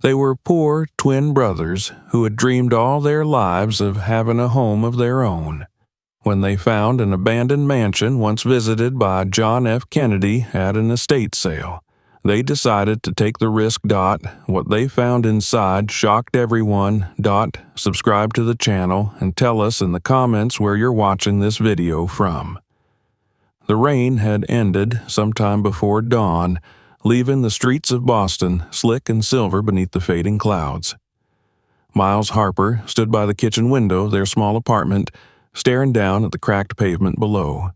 They were poor twin brothers who had dreamed all their lives of having a home of their own. When they found an abandoned mansion once visited by John F. Kennedy at an estate sale, they decided to take the risk. What they found inside shocked everyone. Subscribe to the channel and tell us in the comments where you're watching this video from. The rain had ended sometime before dawn, leaving the streets of Boston slick and silver beneath the fading clouds. Miles Harper stood by the kitchen window of their small apartment, staring down at the cracked pavement below.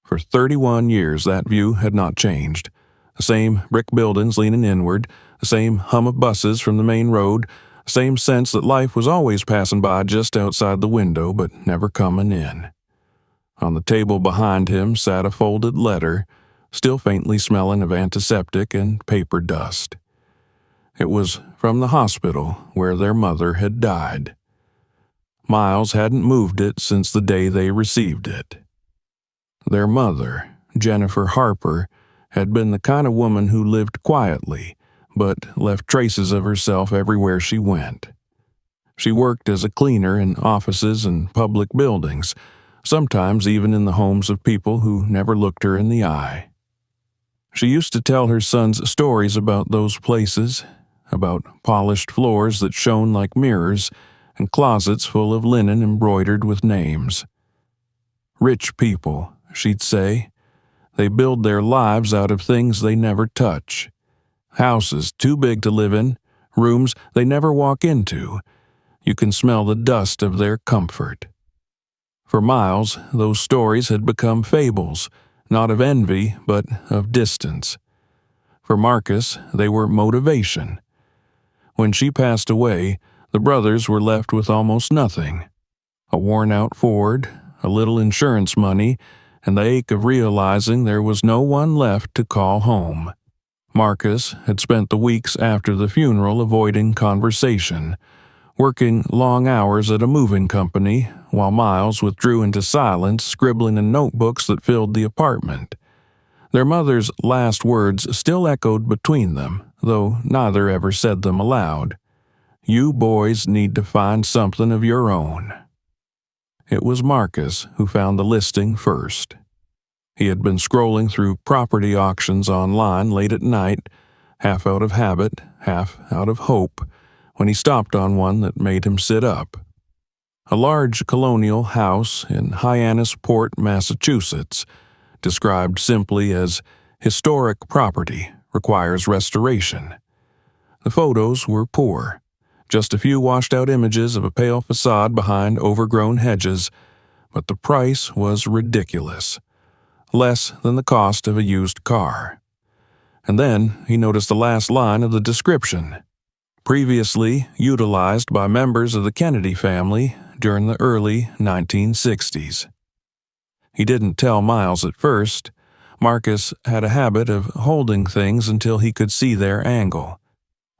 For 31 years that view had not changed. The same brick buildings leaning inward, the same hum of buses from the main road, the same sense that life was always passing by just outside the window but never coming in. On the table behind him sat a folded letter, still faintly smelling of antiseptic and paper dust. It was from the hospital where their mother had died. Miles hadn't moved it since the day they received it. Their mother, Jennifer Harper, had been the kind of woman who lived quietly, but left traces of herself everywhere she went. She worked as a cleaner in offices and public buildings, sometimes even in the homes of people who never looked her in the eye. She used to tell her sons stories about those places, about polished floors that shone like mirrors, and closets full of linen embroidered with names. Rich people, she'd say. They build their lives out of things they never touch. Houses too big to live in, rooms they never walk into. You can smell the dust of their comfort. For Miles, those stories had become fables, not of envy, but of distance. For Marcus, they were motivation. When she passed away, the brothers were left with almost nothing. A worn-out Ford, a little insurance money, and the ache of realizing there was no one left to call home. Marcus had spent the weeks after the funeral avoiding conversation, working long hours at a moving company, while Miles withdrew into silence, scribbling in notebooks that filled the apartment. Their mother's last words still echoed between them, though neither ever said them aloud. "You boys need to find something of your own." It was Marcus who found the listing first. He had been scrolling through property auctions online late at night, half out of habit, half out of hope, when he stopped on one that made him sit up. A large colonial house in Hyannisport, Massachusetts, described simply as historic property, requires restoration. The photos were poor. Just a few washed-out images of a pale facade behind overgrown hedges, but the price was ridiculous, less than the cost of a used car. And then he noticed the last line of the description, previously utilized by members of the Kennedy family during the early 1960s. He didn't tell Miles at first. Marcus had a habit of holding things until he could see their angle.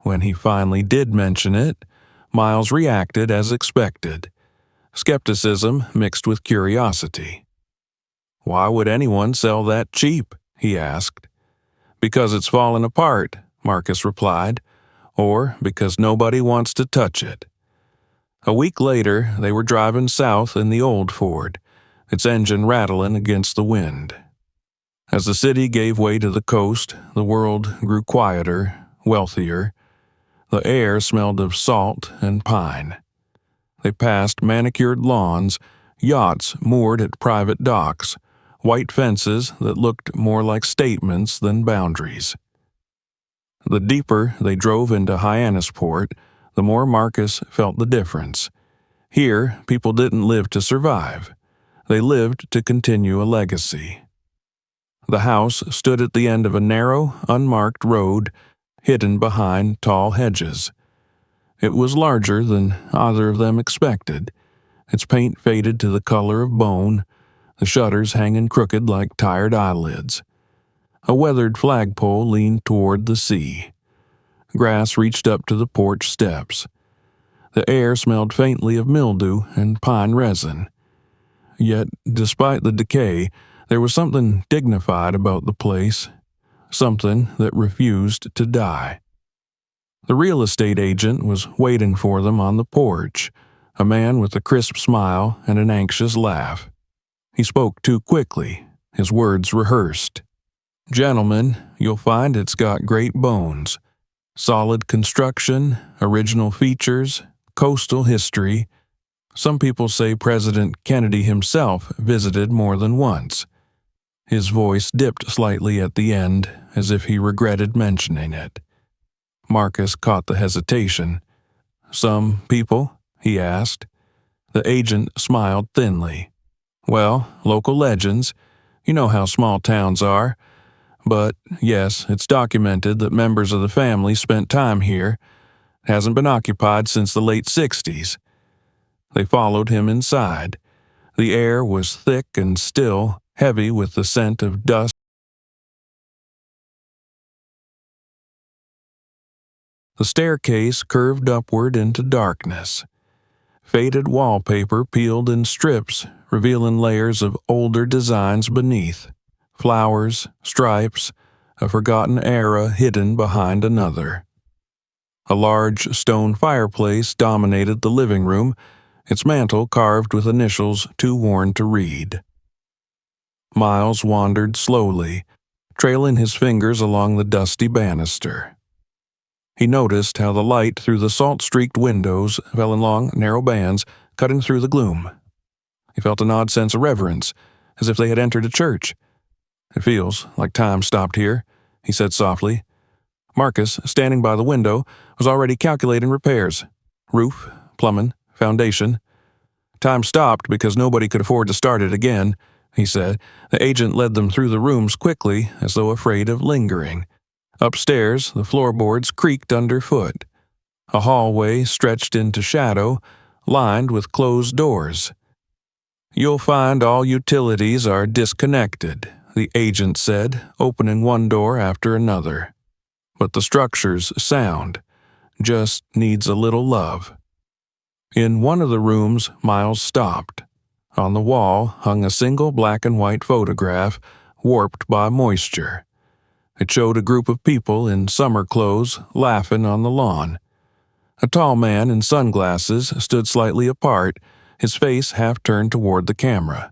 When he finally did mention it, Miles reacted as expected, skepticism mixed with curiosity. "Why would anyone sell that cheap?" he asked. "Because it's fallen apart," Marcus replied, "or because nobody wants to touch it." A week later, they were driving south in the old Ford, its engine rattling against the wind. As the city gave way to the coast, the world grew quieter, wealthier. The air smelled of salt and pine. They passed manicured lawns, yachts moored at private docks, white fences that looked more like statements than boundaries. The deeper they drove into Hyannisport, the more Marcus felt the difference. Here, people didn't live to survive. They lived to continue a legacy. The house stood at the end of a narrow, unmarked road, hidden behind tall hedges. It was larger than either of them expected, its paint faded to the color of bone, the shutters hanging crooked like tired eyelids. A weathered flagpole leaned toward the sea. Grass reached up to the porch steps. The air smelled faintly of mildew and pine resin. Yet, despite the decay, there was something dignified about the place, something that refused to die. The real estate agent was waiting for them on the porch, a man with a crisp smile and an anxious laugh. He spoke too quickly, his words rehearsed. "Gentlemen, you'll find it's got great bones. Solid construction, original features, coastal history. Some people say President Kennedy himself visited more than once." His voice dipped slightly at the end, as if he regretted mentioning it. Marcus caught the hesitation. "Some people?" he asked. The agent smiled thinly. "Well, local legends. You know how small towns are. But, yes, it's documented that members of the family spent time here. It hasn't been occupied since the late 60s. They followed him inside. The air was thick and still, heavy with the scent of dust. The staircase curved upward into darkness. Faded wallpaper peeled in strips, revealing layers of older designs beneath. Flowers, stripes, a forgotten era hidden behind another. A large stone fireplace dominated the living room, its mantel carved with initials too worn to read. Miles wandered slowly, trailing his fingers along the dusty banister. He noticed how the light through the salt-streaked windows fell in long, narrow bands, cutting through the gloom. He felt an odd sense of reverence, as if they had entered a church. "It feels like time stopped here," he said softly. Marcus, standing by the window, was already calculating repairs. Roof, plumbing, foundation. "Time stopped because nobody could afford to start it again," he said. The agent led them through the rooms quickly, as though afraid of lingering. Upstairs, the floorboards creaked underfoot. A hallway stretched into shadow, lined with closed doors. "You'll find all utilities are disconnected," the agent said, opening one door after another. "But the structure's sound. Just needs a little love." In one of the rooms, Miles stopped. On the wall hung a single black and white photograph, warped by moisture. It showed a group of people in summer clothes laughing on the lawn. A tall man in sunglasses stood slightly apart, his face half turned toward the camera.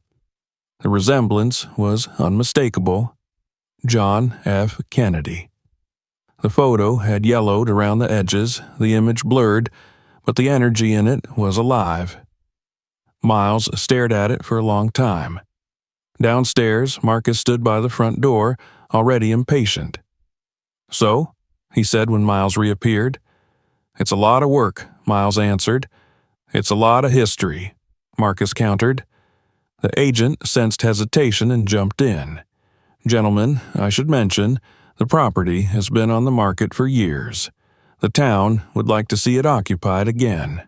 The resemblance was unmistakable. John F. Kennedy. The photo had yellowed around the edges, the image blurred, but the energy in it was alive. Miles stared at it for a long time. Downstairs, Marcus stood by the front door, already impatient. "So?" he said when Miles reappeared. "It's a lot of work," Miles answered. "It's a lot of history," Marcus countered. The agent sensed hesitation and jumped in. "Gentlemen, I should mention, the property has been on the market for years. The town would like to see it occupied again.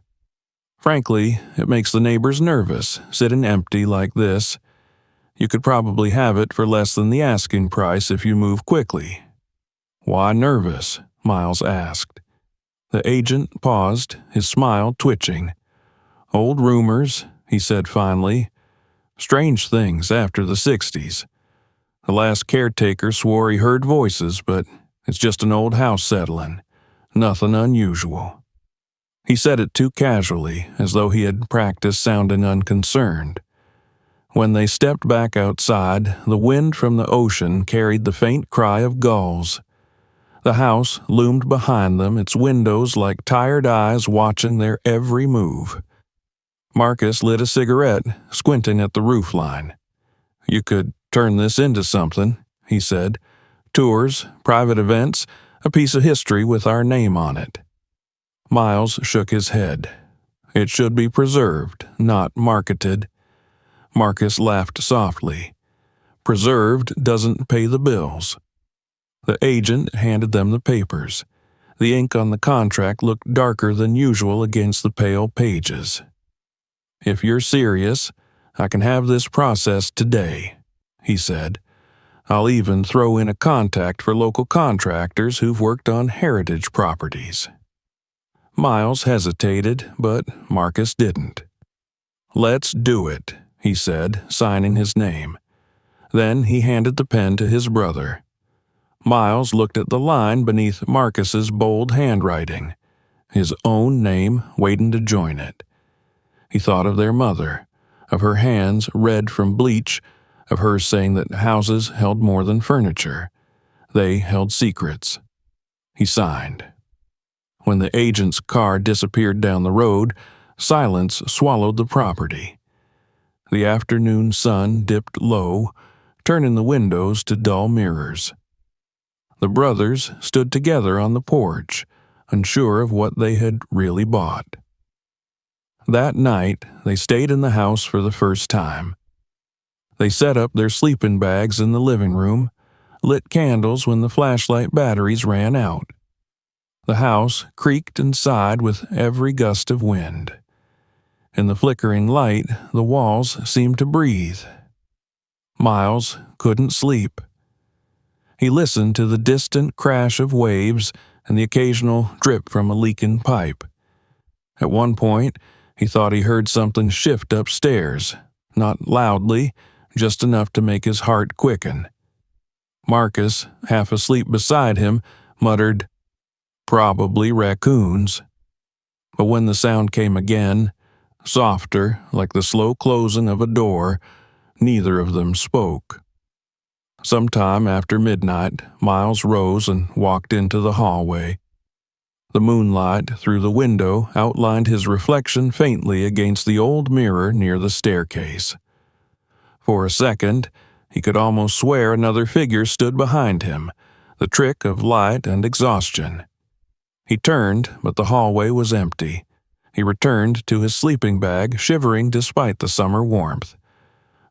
Frankly, it makes the neighbors nervous, sitting empty like this. You could probably have it for less than the asking price if you move quickly." "Why nervous?" Miles asked. The agent paused, his smile twitching. "Old rumors," he said finally. "Strange things after the 60s. The last caretaker swore he heard voices, but it's just an old house settling. Nothing unusual." He said it too casually, as though he had practiced sounding unconcerned. When they stepped back outside, the wind from the ocean carried the faint cry of gulls. The house loomed behind them, its windows like tired eyes watching their every move. Marcus lit a cigarette, squinting at the roofline. "You could turn this into something," he said. "Tours, private events, a piece of history with our name on it." Miles shook his head. "It should be preserved, not marketed." Marcus laughed softly. "Preserved doesn't pay the bills." The agent handed them the papers. The ink on the contract looked darker than usual against the pale pages. "If you're serious, I can have this processed today," he said. "I'll even throw in a contact for local contractors who've worked on heritage properties." Miles hesitated, but Marcus didn't. "Let's do it," he said, signing his name. Then he handed the pen to his brother. Miles looked at the line beneath Marcus's bold handwriting, his own name waiting to join it. He thought of their mother, of her hands red from bleach, of her saying that houses held more than furniture. They held secrets. He signed. When the agent's car disappeared down the road, silence swallowed the property. The afternoon sun dipped low, turning the windows to dull mirrors. The brothers stood together on the porch, unsure of what they had really bought. That night, they stayed in the house for the first time. They set up their sleeping bags in the living room, lit candles when the flashlight batteries ran out. The house creaked and sighed with every gust of wind. In the flickering light, the walls seemed to breathe. Miles couldn't sleep. He listened to the distant crash of waves and the occasional drip from a leaking pipe. At one point, he thought he heard something shift upstairs, not loudly, just enough to make his heart quicken. Marcus, half asleep beside him, muttered, "Probably raccoons." But when the sound came again, softer, like the slow closing of a door, neither of them spoke. Sometime after midnight, Miles rose and walked into the hallway. The moonlight through the window outlined his reflection faintly against the old mirror near the staircase. For a second, he could almost swear another figure stood behind him, the trick of light and exhaustion. He turned, but the hallway was empty. He returned to his sleeping bag, shivering despite the summer warmth.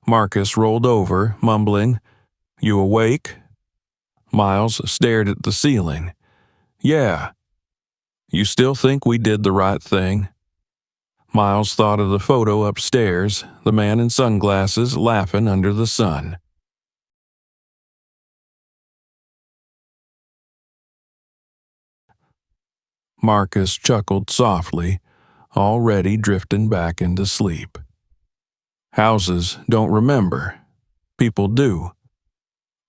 Marcus rolled over, mumbling, "You awake?" Miles stared at the ceiling. "Yeah." "You still think we did the right thing?" Miles thought of the photo upstairs, the man in sunglasses laughing under the sun. Marcus chuckled softly, already drifting back into sleep. Houses don't remember. People do.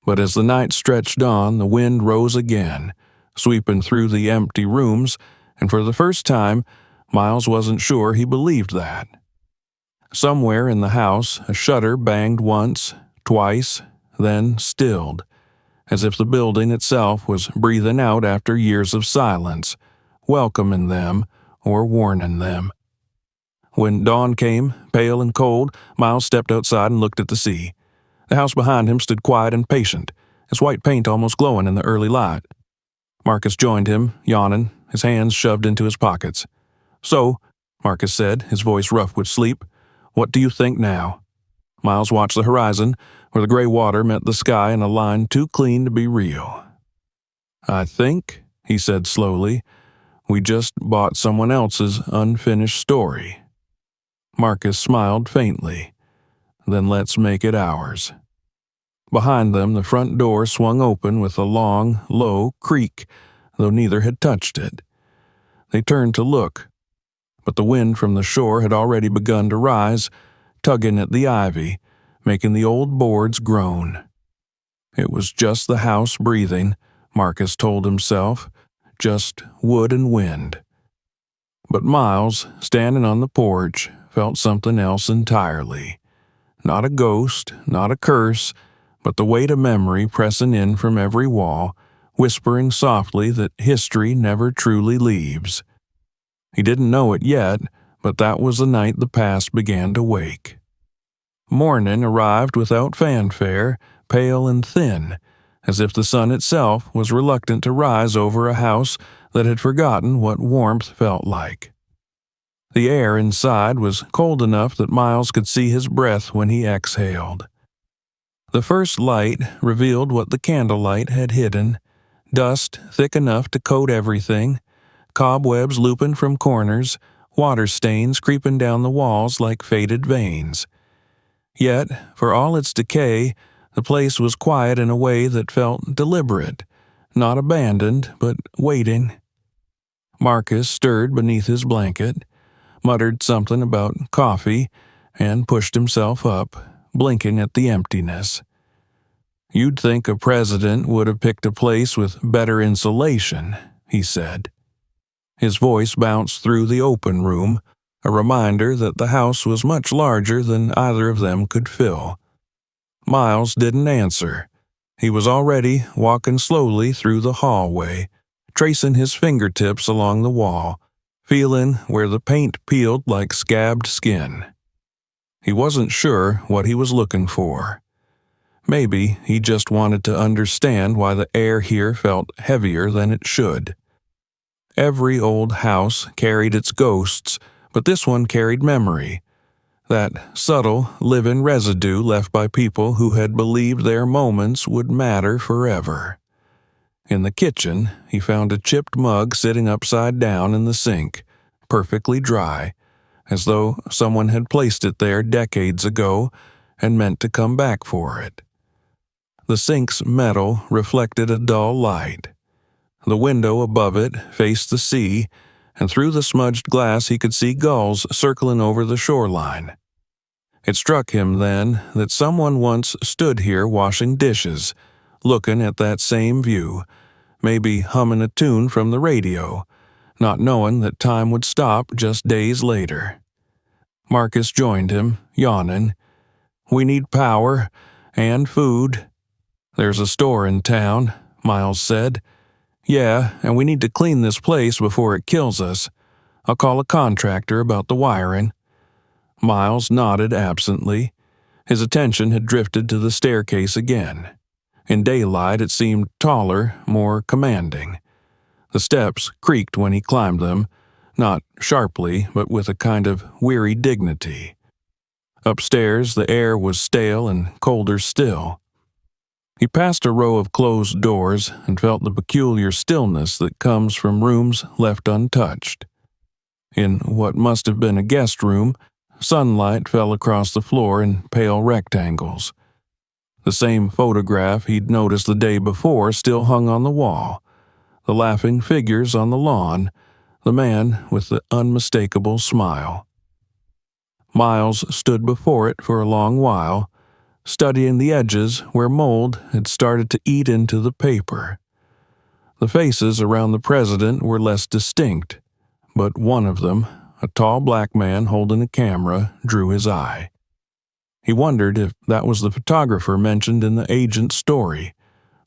But as the night stretched on, the wind rose again, sweeping through the empty rooms, and for the first time, Miles wasn't sure he believed that. Somewhere in the house, a shutter banged once, twice, then stilled, as if the building itself was breathing out after years of silence, welcoming them or warning them. When dawn came, pale and cold, Miles stepped outside and looked at the sea. The house behind him stood quiet and patient, its white paint almost glowing in the early light. Marcus joined him, yawning, his hands shoved into his pockets. "So," Marcus said, his voice rough with sleep, "what do you think now?" Miles watched the horizon, where the gray water met the sky in a line too clean to be real. "I think," he said slowly, "we just bought someone else's unfinished story." Marcus smiled faintly. "Then let's make it ours." Behind them, the front door swung open with a long, low creak, though neither had touched it. They turned to look, but the wind from the shore had already begun to rise, tugging at the ivy, making the old boards groan. It was just the house breathing, Marcus told himself, just wood and wind. But Miles, standing on the porch, felt something else entirely. Not a ghost, not a curse, but the weight of memory pressing in from every wall, whispering softly that history never truly leaves. He didn't know it yet, but that was the night the past began to wake. Morning arrived without fanfare, pale and thin, as if the sun itself was reluctant to rise over a house that had forgotten what warmth felt like. The air inside was cold enough that Miles could see his breath when he exhaled. The first light revealed what the candlelight had hidden: dust thick enough to coat everything, cobwebs looping from corners, water stains creeping down the walls like faded veins. Yet, for all its decay, the place was quiet in a way that felt deliberate, not abandoned, but waiting. Marcus stirred beneath his blanket, muttered something about coffee, and pushed himself up, blinking at the emptiness. "You'd think a president would have picked a place with better insulation," he said. His voice bounced through the open room, a reminder that the house was much larger than either of them could fill. Miles didn't answer. He was already walking slowly through the hallway, tracing his fingertips along the wall, feeling where the paint peeled like scabbed skin. He wasn't sure what he was looking for. Maybe he just wanted to understand why the air here felt heavier than it should. Every old house carried its ghosts, but this one carried memory. That subtle, living residue left by people who had believed their moments would matter forever. In the kitchen, he found a chipped mug sitting upside down in the sink, perfectly dry, as though someone had placed it there decades ago and meant to come back for it. The sink's metal reflected a dull light. The window above it faced the sea, and through the smudged glass he could see gulls circling over the shoreline. It struck him then that someone once stood here washing dishes, looking at that same view, maybe humming a tune from the radio, not knowing that time would stop just days later. Marcus joined him, yawning. "We need power and food." "There's a store in town," Miles said. "Yeah, and we need to clean this place before it kills us. I'll call a contractor about the wiring." Miles nodded absently. His attention had drifted to the staircase again. In daylight it seemed taller, more commanding. The steps creaked when he climbed them, not sharply, but with a kind of weary dignity. Upstairs the air was stale and colder still. He passed a row of closed doors and felt the peculiar stillness that comes from rooms left untouched. In what must have been a guest room, sunlight fell across the floor in pale rectangles. The same photograph he'd noticed the day before still hung on the wall. The laughing figures on the lawn, the man with the unmistakable smile. Miles stood before it for a long while, studying the edges where mold had started to eat into the paper. The faces around the president were less distinct, but one of them, a tall black man holding a camera, drew his eye. He wondered if that was the photographer mentioned in the agent's story,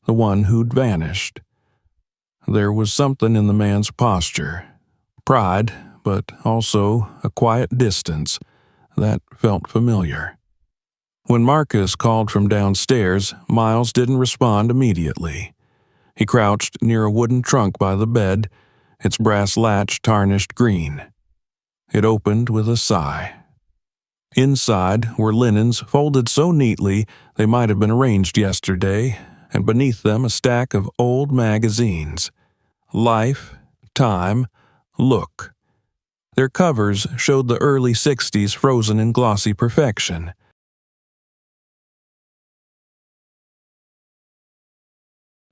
the one who'd vanished. There was something in the man's posture, pride, but also a quiet distance that felt familiar. When Marcus called from downstairs, Miles didn't respond immediately. He crouched near a wooden trunk by the bed, its brass latch tarnished green. It opened with a sigh. Inside were linens folded so neatly they might have been arranged yesterday, and beneath them a stack of old magazines. Life, Time, Look. Their covers showed the early 60s frozen in glossy perfection.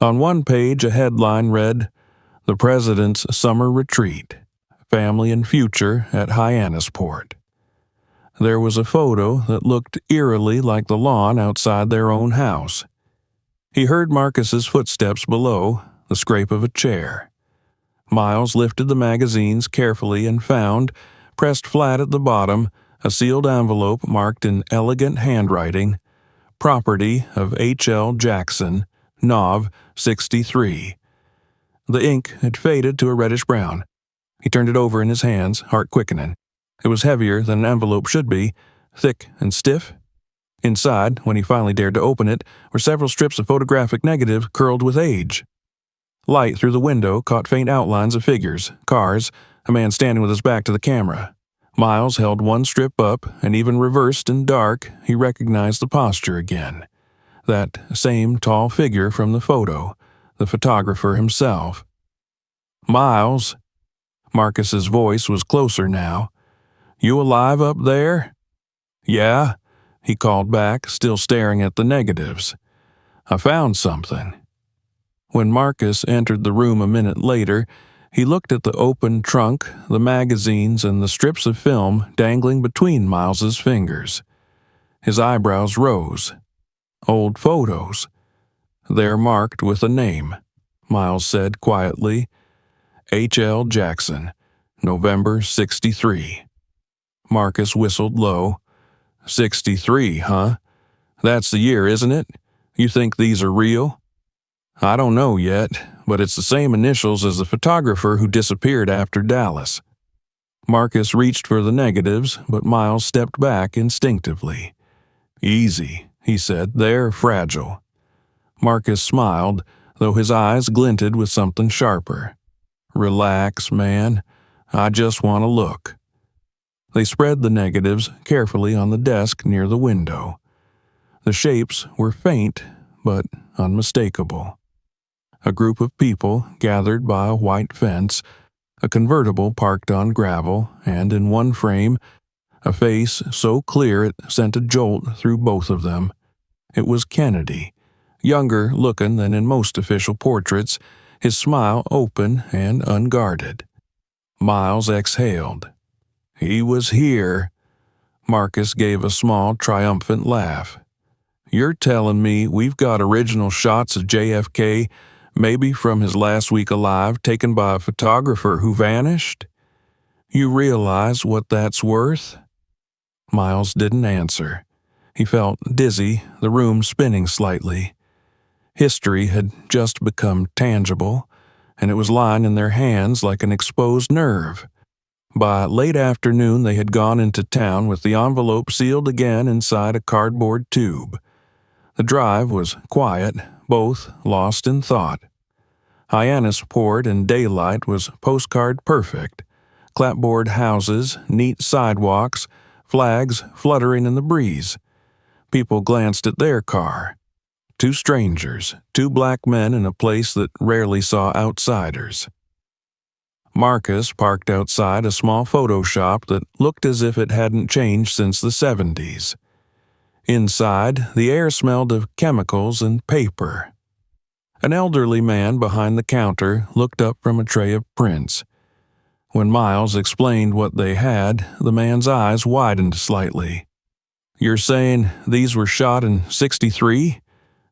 On one page a headline read, "The President's Summer Retreat, Family and Future at Hyannisport." There was a photo that looked eerily like the lawn outside their own house. He heard Marcus's footsteps below, the scrape of a chair. Miles lifted the magazines carefully and found, pressed flat at the bottom, a sealed envelope marked in elegant handwriting, "Property of H.L. Jackson, Nov. 63. The ink had faded to a reddish-brown. He turned it over in his hands, heart quickening. It was heavier than an envelope should be, thick and stiff. Inside, when he finally dared to open it, were several strips of photographic negative curled with age. Light through the window caught faint outlines of figures, cars, a man standing with his back to the camera. Miles held one strip up, and even reversed in dark, he recognized the posture again. That same tall figure from the photo, the photographer himself. "Miles," Marcus's voice was closer now. "You alive up there?" "Yeah," he called back, still staring at the negatives. "I found something." When Marcus entered the room a minute later, he looked at the open trunk, the magazines, and the strips of film dangling between Miles's fingers. His eyebrows rose. Old photos. "They're marked with a name," Miles said quietly. "H.L. Jackson, November 63. Marcus whistled low. "63, huh? That's the year, isn't it? You think these are real?" "I don't know yet, but it's the same initials as the photographer who disappeared after Dallas." Marcus reached for the negatives, but Miles stepped back instinctively. "Easy," he said. "They're fragile." Marcus smiled, though his eyes glinted with something sharper. "Relax, man. I just want to look." They spread the negatives carefully on the desk near the window. The shapes were faint, but unmistakable. A group of people gathered by a white fence, a convertible parked on gravel, and in one frame, a face so clear it sent a jolt through both of them. It was Kennedy, younger looking than in most official portraits, his smile open and unguarded. Miles exhaled. "He was here." Marcus gave a small, triumphant laugh. "You're telling me we've got original shots of JFK, maybe from his last week alive, taken by a photographer who vanished? You realize what that's worth?" Miles didn't answer. He felt dizzy, the room spinning slightly. History had just become tangible, and it was lying in their hands like an exposed nerve. By late afternoon, they had gone into town with the envelope sealed again inside a cardboard tube. The drive was quiet, both lost in thought. Hyannisport in daylight was postcard perfect. Clapboard houses, neat sidewalks, flags fluttering in the breeze. People glanced at their car. Two strangers, two black men in a place that rarely saw outsiders. Marcus parked outside a small photo shop that looked as if it hadn't changed since the 70s. Inside, the air smelled of chemicals and paper. An elderly man behind the counter looked up from a tray of prints. When Miles explained what they had, the man's eyes widened slightly. "You're saying these were shot in '63?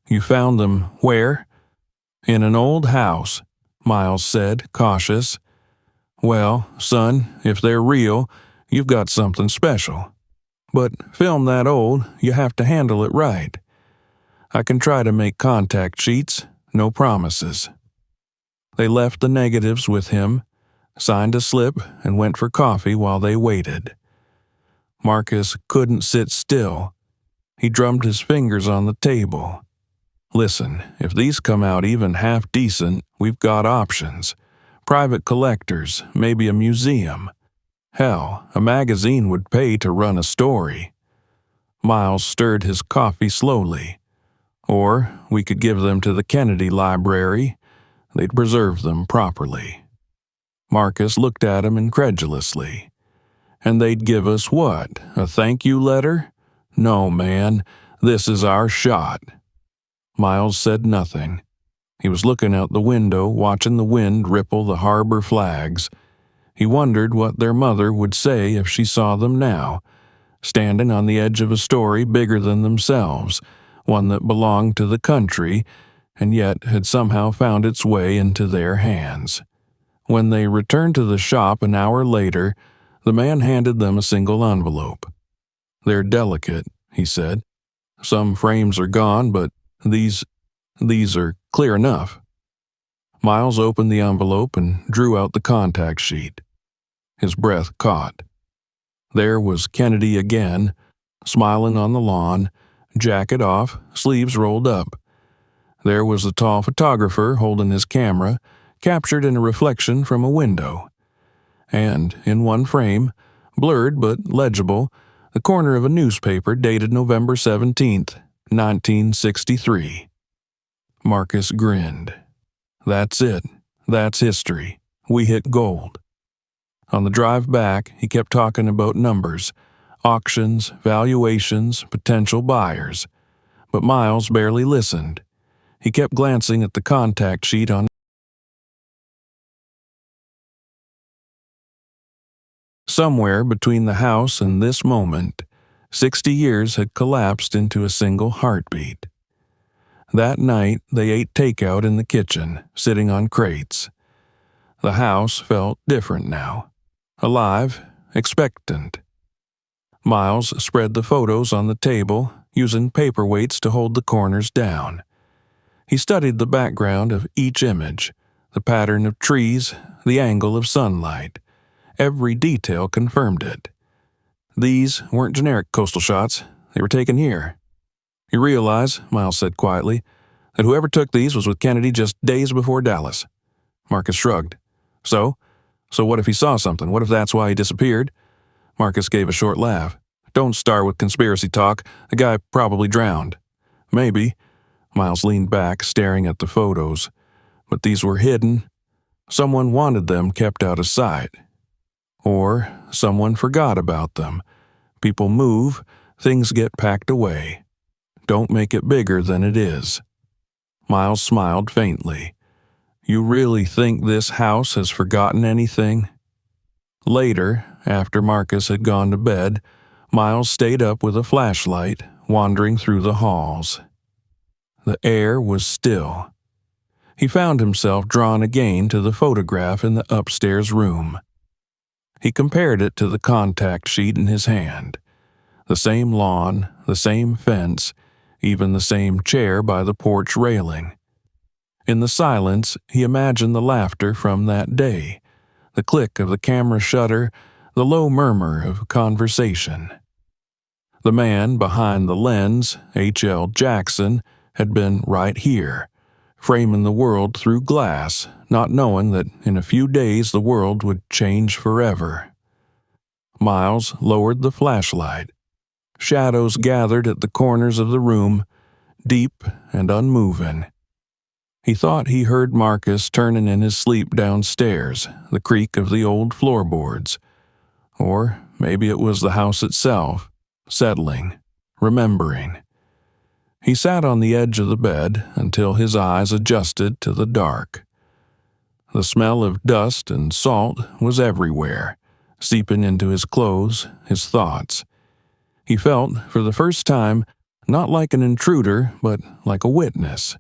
You found them where?" "In an old house," Miles said, cautious. "Well, son, if they're real, you've got something special. But film that old, you have to handle it right. I can try to make contact sheets, no promises." They left the negatives with him, signed a slip, and went for coffee while they waited. Marcus couldn't sit still. He drummed his fingers on the table. "Listen, if these come out even half decent, we've got options. Private collectors, maybe a museum. Hell, a magazine would pay to run a story." Miles stirred his coffee slowly. "Or we could give them to the Kennedy Library. They'd preserve them properly." Marcus looked at him incredulously. "And they'd give us what? A thank you letter? No, man, this is our shot." Miles said nothing. He was looking out the window, watching the wind ripple the harbor flags. He wondered what their mother would say if she saw them now, standing on the edge of a story bigger than themselves, one that belonged to the country, and yet had somehow found its way into their hands. When they returned to the shop an hour later, the man handed them a single envelope. "They're delicate," he said. "Some frames are gone, but these are clear enough." Miles opened the envelope and drew out the contact sheet. His breath caught. There was Kennedy again, smiling on the lawn, jacket off, sleeves rolled up. There was the tall photographer holding his camera, captured in a reflection from a window. And in one frame, blurred but legible, the corner of a newspaper dated November 17th, 1963. Marcus grinned. "That's it. That's history. We hit gold." On the drive back, he kept talking about numbers, auctions, valuations, potential buyers. But Miles barely listened. He kept glancing at the contact sheet on. Somewhere between the house and this moment, 60 years had collapsed into a single heartbeat. That night, they ate takeout in the kitchen, sitting on crates. The house felt different now. Alive, expectant. Miles spread the photos on the table, using paperweights to hold the corners down. He studied the background of each image, the pattern of trees, the angle of sunlight. Every detail confirmed it. These weren't generic coastal shots. They were taken here. You realize, Miles said quietly, that whoever took these was with Kennedy just days before Dallas. Marcus shrugged. So what if he saw something? What if that's why he disappeared? Marcus gave a short laugh. Don't start with conspiracy talk. The guy probably drowned. Maybe. Miles leaned back, staring at the photos. But these were hidden. Someone wanted them kept out of sight. Or someone forgot about them. People move, things get packed away. Don't make it bigger than it is. Miles smiled faintly. You really think this house has forgotten anything? Later, after Marcus had gone to bed, Miles stayed up with a flashlight, wandering through the halls. The air was still. He found himself drawn again to the photograph in the upstairs room. He compared it to the contact sheet in his hand. The same lawn, the same fence, even the same chair by the porch railing. In the silence, he imagined the laughter from that day, the click of the camera shutter, the low murmur of conversation. The man behind the lens, H.L. Jackson, had been right here, framing the world through glass, not knowing that in a few days the world would change forever. Miles lowered the flashlight. Shadows gathered at the corners of the room, deep and unmoving. He thought he heard Marcus turning in his sleep downstairs, the creak of the old floorboards. Or maybe it was the house itself, settling, remembering. He sat on the edge of the bed until his eyes adjusted to the dark. The smell of dust and salt was everywhere, seeping into his clothes, his thoughts. He felt, for the first time, not like an intruder, but like a witness.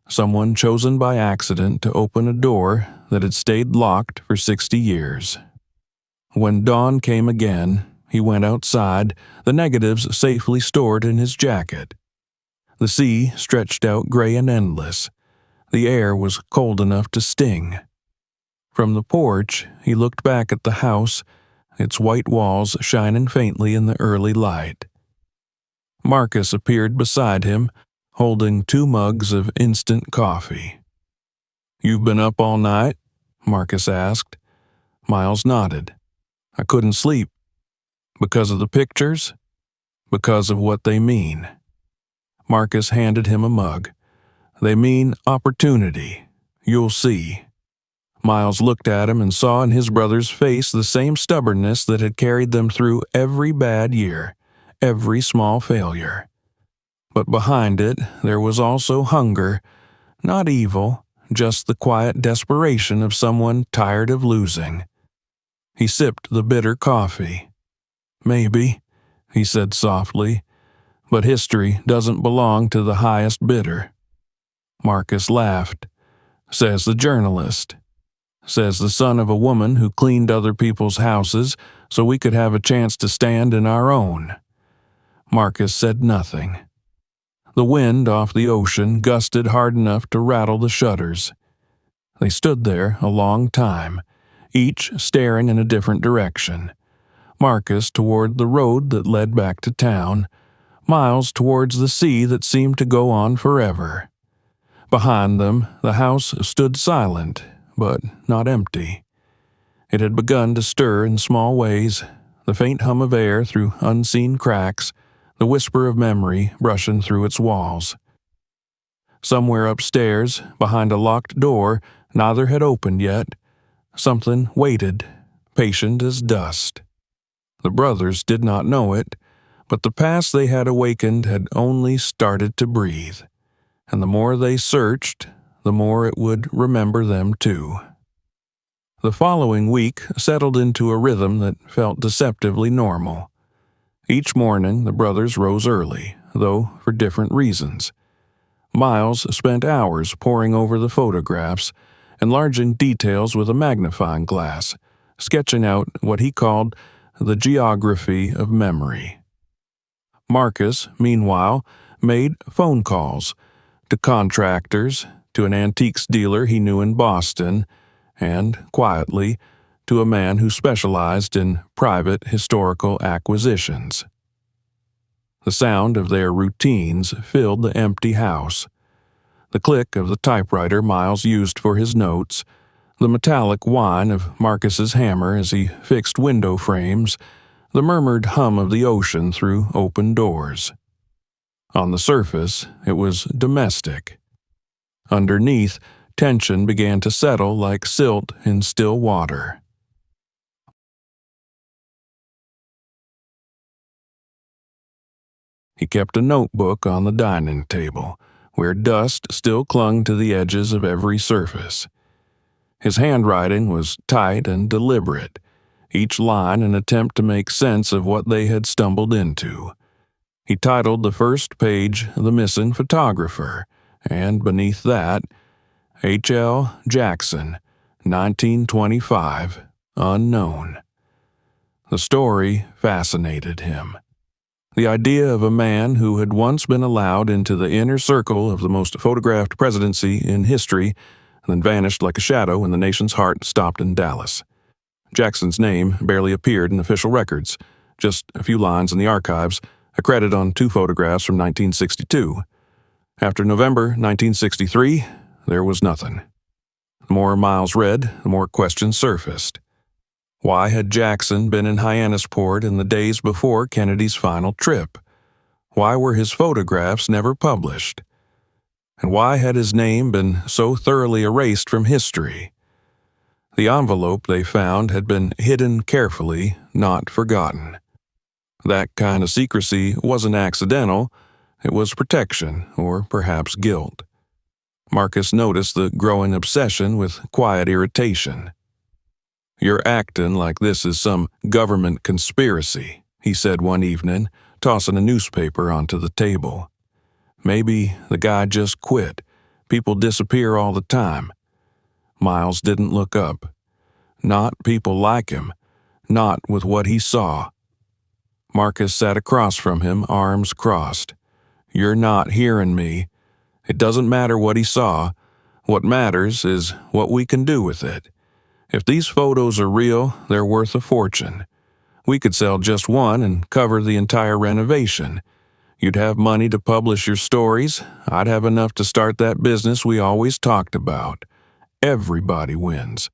Someone chosen by accident to open a door that had stayed locked for 60 years. When dawn came again, he went outside, the negatives safely stored in his jacket. The sea stretched out gray and endless. The air was cold enough to sting. From the porch, he looked back at the house, its white walls shining faintly in the early light. Marcus appeared beside him, holding 2 mugs of instant coffee. "You've been up all night?" Marcus asked. Miles nodded. "I couldn't sleep. Because of the pictures? Because of what they mean." Marcus handed him a mug. "They mean opportunity. You'll see." Miles looked at him and saw in his brother's face the same stubbornness that had carried them through every bad year, every small failure. But behind it, there was also hunger, not evil, just the quiet desperation of someone tired of losing. He sipped the bitter coffee. "Maybe," he said softly, "but history doesn't belong to the highest bidder." Marcus laughed. "Says the journalist. Says the son of a woman who cleaned other people's houses so we could have a chance to stand in our own." Marcus said nothing. The wind off the ocean gusted hard enough to rattle the shutters. They stood there a long time, each staring in a different direction. Marcus toward the road that led back to town, Miles towards the sea that seemed to go on forever. Behind them, the house stood silent, but not empty. It had begun to stir in small ways, the faint hum of air through unseen cracks, the whisper of memory brushing through its walls. Somewhere upstairs, behind a locked door neither had opened yet, something waited, patient as dust. The brothers did not know it, but the past they had awakened had only started to breathe, and the more they searched, the more it would remember them too. The following week settled into a rhythm that felt deceptively normal. Each morning the brothers rose early, though for different reasons. Miles spent hours poring over the photographs, enlarging details with a magnifying glass, sketching out what he called the geography of memory. Marcus, meanwhile, made phone calls to contractors, to an antiques dealer he knew in Boston, and, quietly, to a man who specialized in private historical acquisitions. The sound of their routines filled the empty house. The click of the typewriter Miles used for his notes, the metallic whine of Marcus's hammer as he fixed window frames, the murmured hum of the ocean through open doors. On the surface, it was domestic. Underneath, tension began to settle like silt in still water. He kept a notebook on the dining table, where dust still clung to the edges of every surface. His handwriting was tight and deliberate, each line an attempt to make sense of what they had stumbled into. He titled the first page "The Missing Photographer," and beneath that, H.L. Jackson, 1925, unknown. The story fascinated him. The idea of a man who had once been allowed into the inner circle of the most photographed presidency in history, then vanished like a shadow when the nation's heart stopped in Dallas. Jackson's name barely appeared in official records, just a few lines in the archives, a credit on 2 photographs from 1962. After November 1963, there was nothing. The more Miles read, the more questions surfaced. Why had Jackson been in Hyannisport in the days before Kennedy's final trip? Why were his photographs never published? And why had his name been so thoroughly erased from history? The envelope they found had been hidden carefully, not forgotten. That kind of secrecy wasn't accidental, it was protection, or perhaps guilt. Marcus noticed the growing obsession with quiet irritation. "You're acting like this is some government conspiracy," he said one evening, tossing a newspaper onto the table. Maybe the guy just quit. People disappear all the time. Miles didn't look up. Not people like him. Not with what he saw. Marcus sat across from him, arms crossed. "You're not hearing me. It doesn't matter what he saw. What matters is what we can do with it. If these photos are real, they're worth a fortune. We could sell just one and cover the entire renovation. You'd have money to publish your stories. I'd have enough to start that business we always talked about. Everybody wins."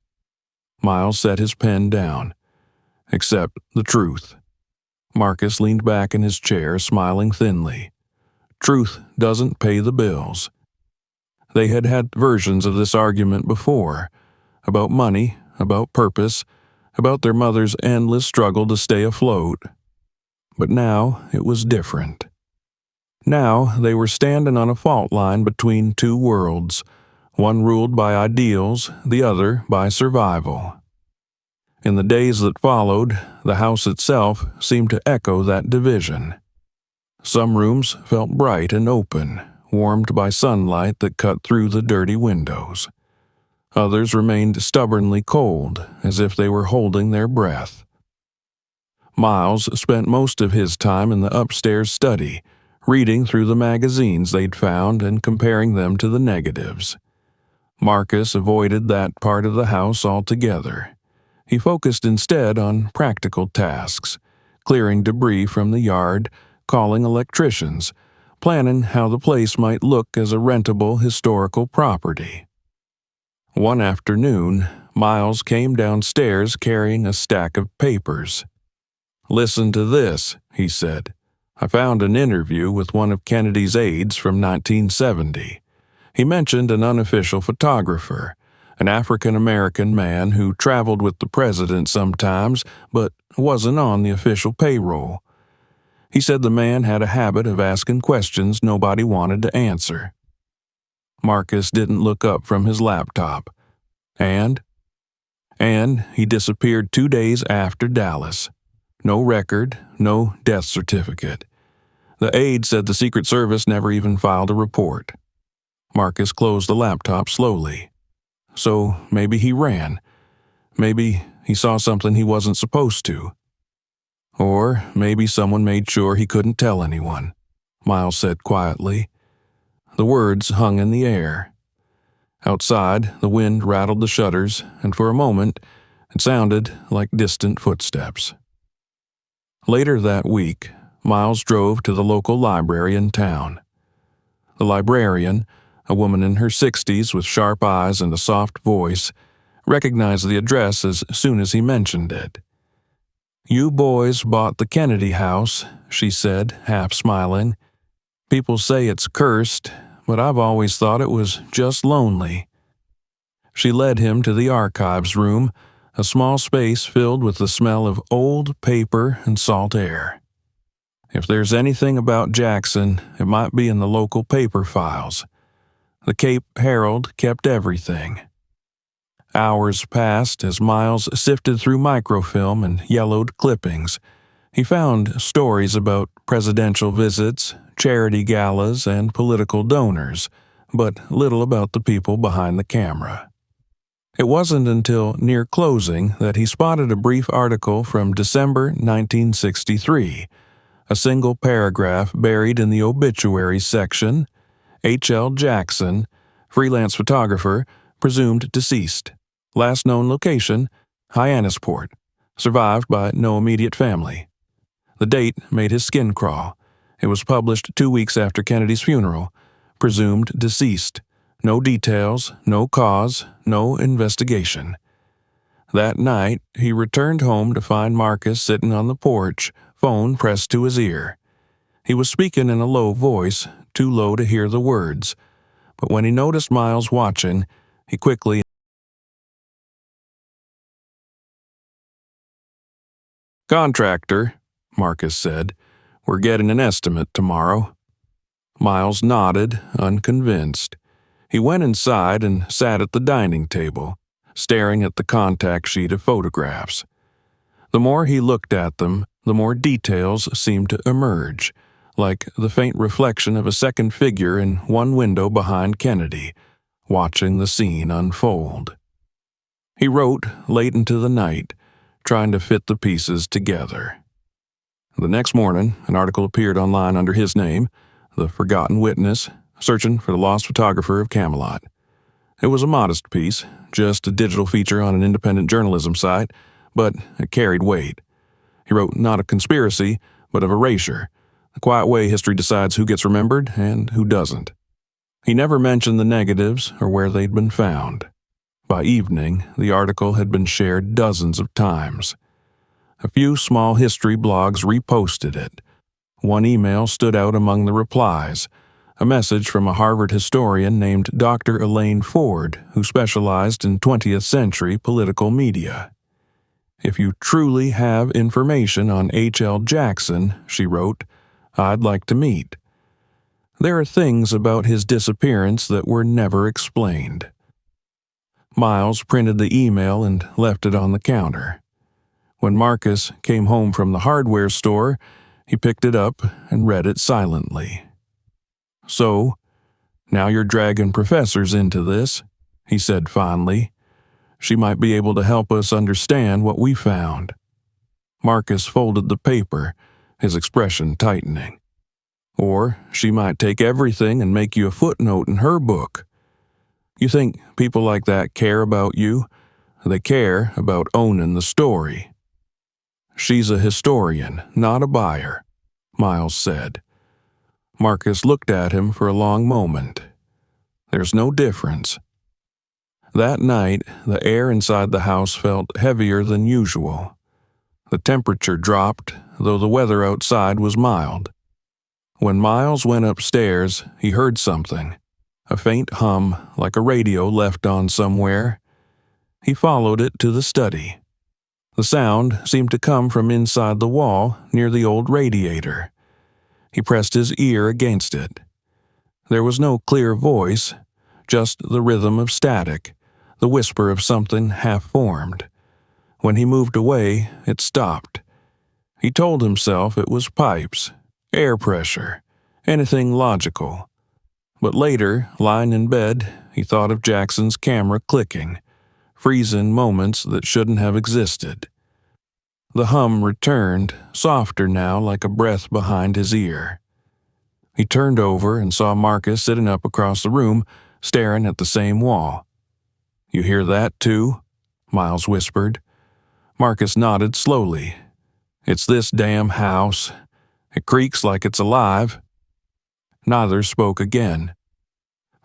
Miles set his pen down. "Except the truth." Marcus leaned back in his chair, smiling thinly. "Truth doesn't pay the bills." They had had versions of this argument before, about money, about purpose, about their mother's endless struggle to stay afloat. But now it was different. Now they were standing on a fault line between 2 worlds, one ruled by ideals, the other by survival. In the days that followed, the house itself seemed to echo that division. Some rooms felt bright and open, warmed by sunlight that cut through the dirty windows. Others remained stubbornly cold, as if they were holding their breath. Miles spent most of his time in the upstairs study, reading through the magazines they'd found and comparing them to the negatives. Marcus avoided that part of the house altogether. He focused instead on practical tasks, clearing debris from the yard, calling electricians, planning how the place might look as a rentable historical property. One afternoon, Miles came downstairs carrying a stack of papers. "Listen to this," he said. "I found an interview with one of Kennedy's aides from 1970. He mentioned an unofficial photographer, an African-American man who traveled with the president sometimes but wasn't on the official payroll. He said the man had a habit of asking questions nobody wanted to answer." Marcus didn't look up from his laptop. And he disappeared 2 days after Dallas. No record, no death certificate. The aide said the Secret Service never even filed a report. Marcus closed the laptop slowly. So maybe he ran. Maybe he saw something he wasn't supposed to. Or maybe someone made sure he couldn't tell anyone, Miles said quietly. The words hung in the air. Outside, the wind rattled the shutters, and for a moment, it sounded like distant footsteps. Later that week, Miles drove to the local library in town. The librarian, a woman in her 60s with sharp eyes and a soft voice, recognized the address as soon as he mentioned it. "You boys bought the Kennedy house," she said, half smiling. "People say it's cursed, but I've always thought it was just lonely." She led him to the archives room, a small space filled with the smell of old paper and salt air. If there's anything about Jackson, it might be in the local paper files. The Cape Herald kept everything. Hours passed as Miles sifted through microfilm and yellowed clippings. He found stories about presidential visits, charity galas, and political donors, but little about the people behind the camera. It wasn't until near closing that he spotted a brief article from December 1963, a single paragraph buried in the obituaries section. H.L. Jackson, freelance photographer, presumed deceased. Last known location, Hyannisport. Survived by no immediate family. The date made his skin crawl. It was published 2 weeks after Kennedy's funeral. Presumed deceased. No details, no cause, no investigation. That night, he returned home to find Marcus sitting on the porch, phone pressed to his ear. He was speaking in a low voice, too low to hear the words. But when he noticed Miles watching, he quickly "Contractor," Marcus said. "We're getting an estimate tomorrow." Miles nodded, unconvinced. He went inside and sat at the dining table, staring at the contact sheet of photographs. The more he looked at them, the more details seemed to emerge, like the faint reflection of a second figure in one window behind Kennedy, watching the scene unfold. He wrote late into the night, trying to fit the pieces together. The next morning, an article appeared online under his name, The Forgotten Witness, searching for the lost photographer of Camelot. It was a modest piece, just a digital feature on an independent journalism site, but it carried weight. He wrote not of conspiracy, but of erasure, the quiet way history decides who gets remembered and who doesn't. He never mentioned the negatives or where they'd been found. By evening, the article had been shared dozens of times. A few small history blogs reposted it. One email stood out among the replies, a message from a Harvard historian named Dr. Elaine Ford, who specialized in 20th century political media. "If you truly have information on H.L. Jackson," she wrote, "I'd like to meet. There are things about his disappearance that were never explained." Miles printed the email and left it on the counter. When Marcus came home from the hardware store, he picked it up and read it silently. "So, now you're dragging professors into this," he said fondly. "She might be able to help us understand what we found." Marcus folded the paper, his expression tightening. "Or she might take everything and make you a footnote in her book. You think people like that care about you? They care about owning the story." "She's a historian, not a buyer," Miles said. Marcus looked at him for a long moment. "There's no difference." That night, the air inside the house felt heavier than usual. The temperature dropped, though the weather outside was mild. When Miles went upstairs, he heard something, a faint hum like a radio left on somewhere. He followed it to the study. The sound seemed to come from inside the wall near the old radiator. He pressed his ear against it. There was no clear voice, just the rhythm of static, the whisper of something half-formed. When he moved away, it stopped. He told himself it was pipes, air pressure, anything logical. But later, lying in bed, he thought of Jackson's camera clicking, freezing moments that shouldn't have existed. The hum returned, softer now, like a breath behind his ear. He turned over and saw Marcus sitting up across the room, staring at the same wall. "You hear that, too?" Miles whispered. Marcus nodded slowly. "It's this damn house. It creaks like it's alive." Neither spoke again.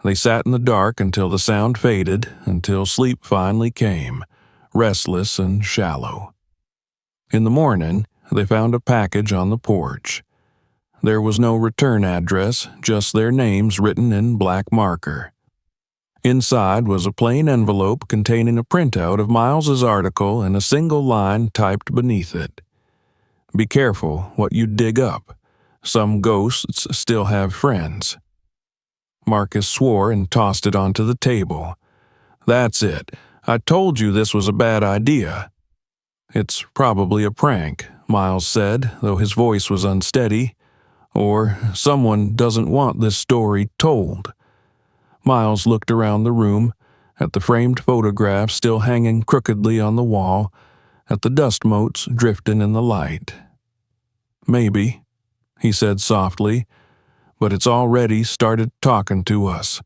They sat in the dark until the sound faded, until sleep finally came, restless and shallow. In the morning, they found a package on the porch. There was no return address, just their names written in black marker. Inside was a plain envelope containing a printout of Miles's article and a single line typed beneath it. "Be careful what you dig up. Some ghosts still have friends." Marcus swore and tossed it onto the table. "That's it. I told you this was a bad idea." "It's probably a prank," Miles said, though his voice was unsteady. "Or someone doesn't want this story told." Miles looked around the room, at the framed photograph still hanging crookedly on the wall, at the dust motes drifting in the light. "Maybe," he said softly, "but it's already started talking to us."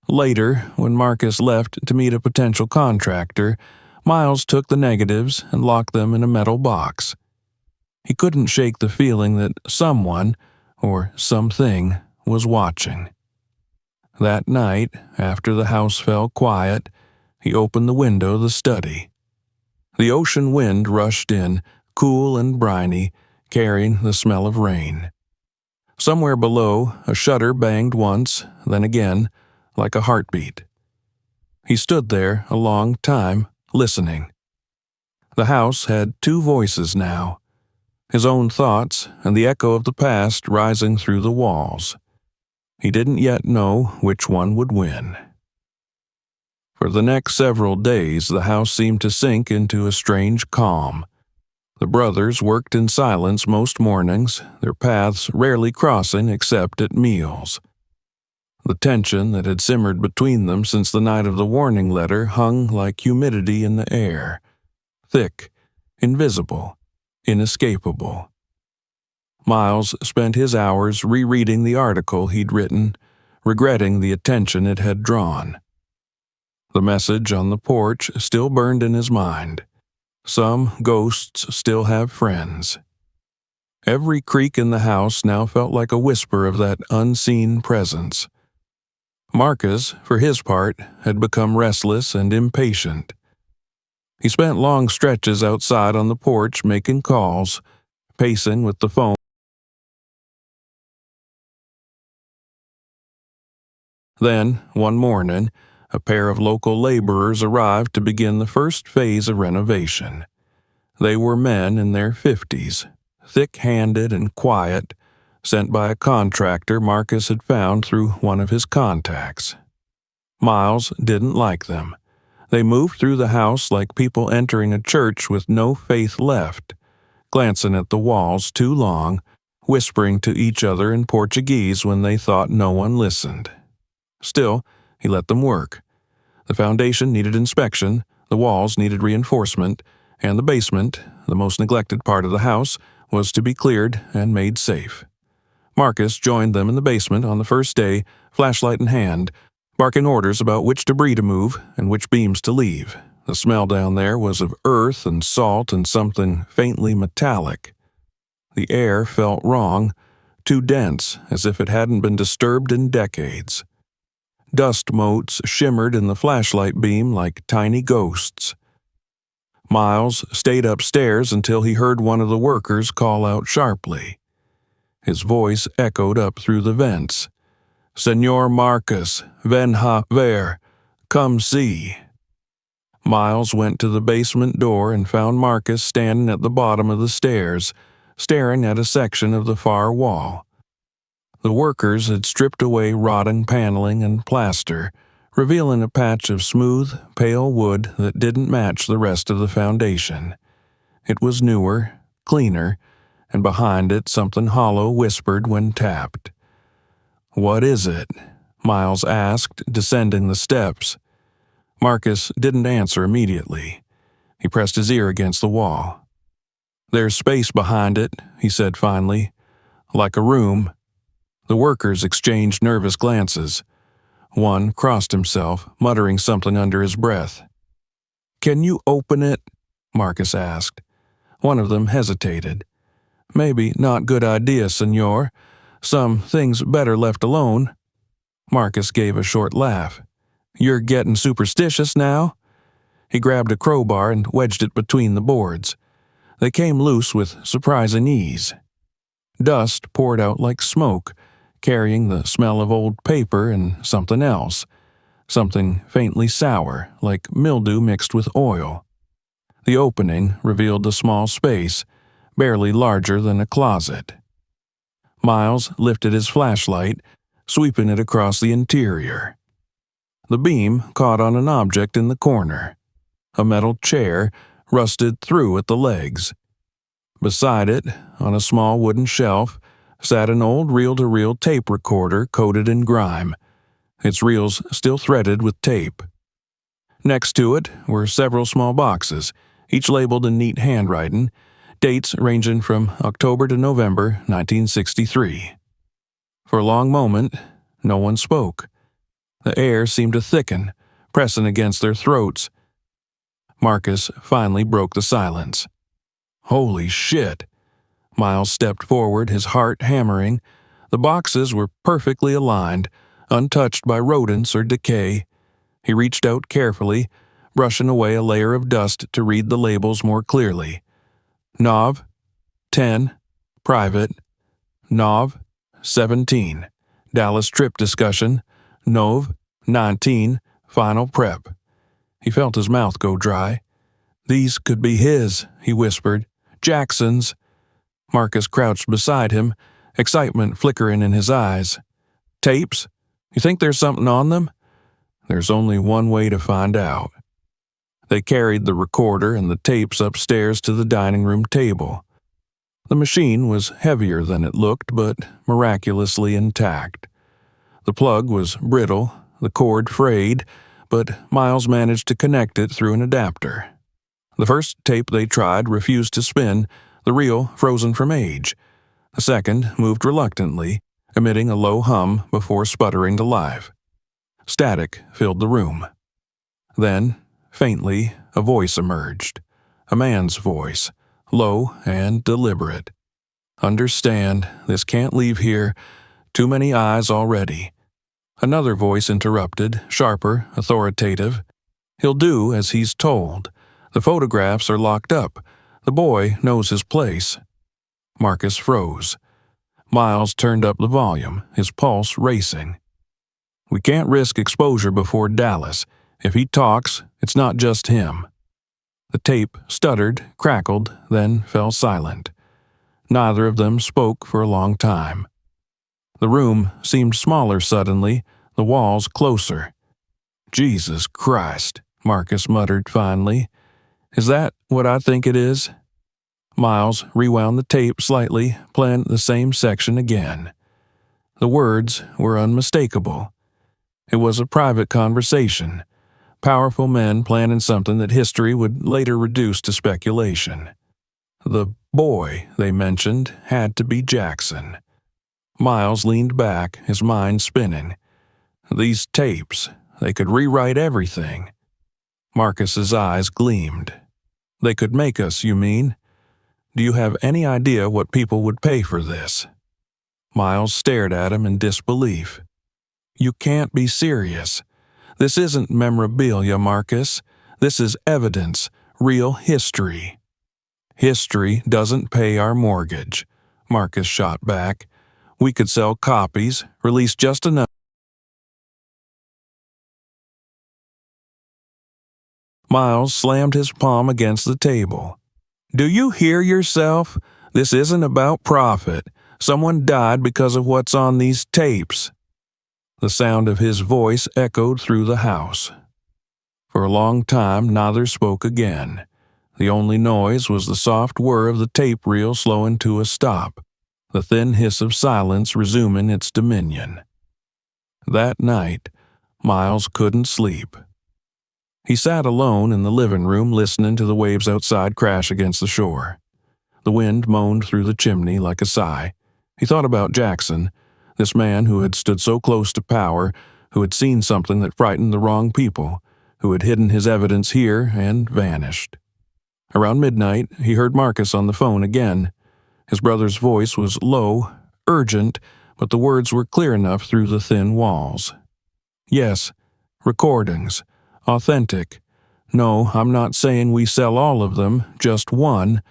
Later, when Marcus left to meet a potential contractor, Miles took the negatives and locked them in a metal box. He couldn't shake the feeling that someone, or something, was watching. That night, after the house fell quiet, he opened the window of the study. The ocean wind rushed in, cool and briny, carrying the smell of rain. Somewhere below, a shutter banged once, then again, like a heartbeat. He stood there a long time, listening. The house had two voices now, his own thoughts and the echo of the past rising through the walls. He didn't yet know which one would win. For the next several days, the house seemed to sink into a strange calm. The brothers worked in silence most mornings, their paths rarely crossing except at meals. The tension that had simmered between them since the night of the warning letter hung like humidity in the air, thick, invisible, inescapable. Miles spent his hours rereading the article he'd written, regretting the attention it had drawn. The message on the porch still burned in his mind. Some ghosts still have friends. Every creak in the house now felt like a whisper of that unseen presence. Marcus, for his part, had become restless and impatient. He spent long stretches outside on the porch making calls, pacing with the phone. Then, one morning, a pair of local laborers arrived to begin the first phase of renovation. They were men in their 50s, thick-handed and quiet, sent by a contractor Marcus had found through one of his contacts. Miles didn't like them. They moved through the house like people entering a church with no faith left, glancing at the walls too long, whispering to each other in Portuguese when they thought no one listened. Still, he let them work. The foundation needed inspection, the walls needed reinforcement, and the basement, the most neglected part of the house, was to be cleared and made safe. Marcus joined them in the basement on the first day, flashlight in hand, barking orders about which debris to move and which beams to leave. The smell down there was of earth and salt and something faintly metallic. The air felt wrong, too dense, as if it hadn't been disturbed in decades. Dust motes shimmered in the flashlight beam like tiny ghosts. Miles stayed upstairs until he heard one of the workers call out sharply. His voice echoed up through the vents. "Senor Marcus, ven ver, come see." Miles went to the basement door and found Marcus standing at the bottom of the stairs, staring at a section of the far wall. The workers had stripped away rotting paneling and plaster, revealing a patch of smooth, pale wood that didn't match the rest of the foundation. It was newer, cleaner, and behind it something hollow whispered when tapped. "What is it?" Miles asked, descending the steps. Marcus didn't answer immediately. He pressed his ear against the wall. "There's space behind it," he said finally. "Like a room." The workers exchanged nervous glances. One crossed himself, muttering something under his breath. "Can you open it?" Marcus asked. One of them hesitated. "Maybe not good idea, senor. Some things better left alone." Marcus gave a short laugh. "You're getting superstitious now?" He grabbed a crowbar and wedged it between the boards. They came loose with surprising ease. Dust poured out like smoke, carrying the smell of old paper and something else, something faintly sour, like mildew mixed with oil. The opening revealed a small space, barely larger than a closet. Miles lifted his flashlight, sweeping it across the interior. The beam caught on an object in the corner, a metal chair rusted through at the legs. Beside it, on a small wooden shelf, sat an old reel-to-reel tape recorder coated in grime, its reels still threaded with tape. Next to it were several small boxes, each labeled in neat handwriting, dates ranging from October to November 1963. For a long moment, no one spoke. The air seemed to thicken, pressing against their throats. Marcus finally broke the silence. "Holy shit!" Miles stepped forward, his heart hammering. The boxes were perfectly aligned, untouched by rodents or decay. He reached out carefully, brushing away a layer of dust to read the labels more clearly. Nov. 10. Private. Nov. 17. Dallas trip discussion. Nov. 19. Final prep. He felt his mouth go dry. "These could be his," he whispered. "Jackson's." Marcus crouched beside him, excitement flickering in his eyes. "Tapes? You think there's something on them?" "There's only one way to find out." They carried the recorder and the tapes upstairs to the dining room table. The machine was heavier than it looked, but miraculously intact. The plug was brittle, the cord frayed, but Miles managed to connect it through an adapter. The first tape they tried refused to spin, the reel frozen from age. The second moved reluctantly, emitting a low hum before sputtering to life. Static filled the room. Then, faintly, a voice emerged. A man's voice, low and deliberate. "Understand, this can't leave here. Too many eyes already." Another voice interrupted, sharper, authoritative. "He'll do as he's told. The photographs are locked up. The boy knows his place." Marcus froze. Miles turned up the volume, his pulse racing. "We can't risk exposure before Dallas. If he talks, it's not just him." The tape stuttered, crackled, then fell silent. Neither of them spoke for a long time. The room seemed smaller suddenly, the walls closer. "Jesus Christ," Marcus muttered finally. "Is that what I think it is?" Miles rewound the tape slightly, playing the same section again. The words were unmistakable. It was a private conversation. Powerful men planning something that history would later reduce to speculation. The boy they mentioned had to be Jackson. Miles leaned back, his mind spinning. These tapes, they could rewrite everything. Marcus's eyes gleamed. "They could make us, you mean? Do you have any idea what people would pay for this?" Miles stared at him in disbelief. "You can't be serious. This isn't memorabilia, Marcus. This is evidence, real history." "History doesn't pay our mortgage," Marcus shot back. "We could sell copies, release just enough." Miles slammed his palm against the table. "Do you hear yourself? This isn't about profit. Someone died because of what's on these tapes." The sound of his voice echoed through the house. For a long time, neither spoke again. The only noise was the soft whir of the tape reel slowing to a stop, the thin hiss of silence resuming its dominion. That night, Miles couldn't sleep. He sat alone in the living room listening to the waves outside crash against the shore. The wind moaned through the chimney like a sigh. He thought about Jackson, this man who had stood so close to power, who had seen something that frightened the wrong people, who had hidden his evidence here and vanished. Around midnight, he heard Marcus on the phone again. His brother's voice was low, urgent, but the words were clear enough through the thin walls. Yes, recordings. Authentic. No, I'm not saying we sell all of them, just one.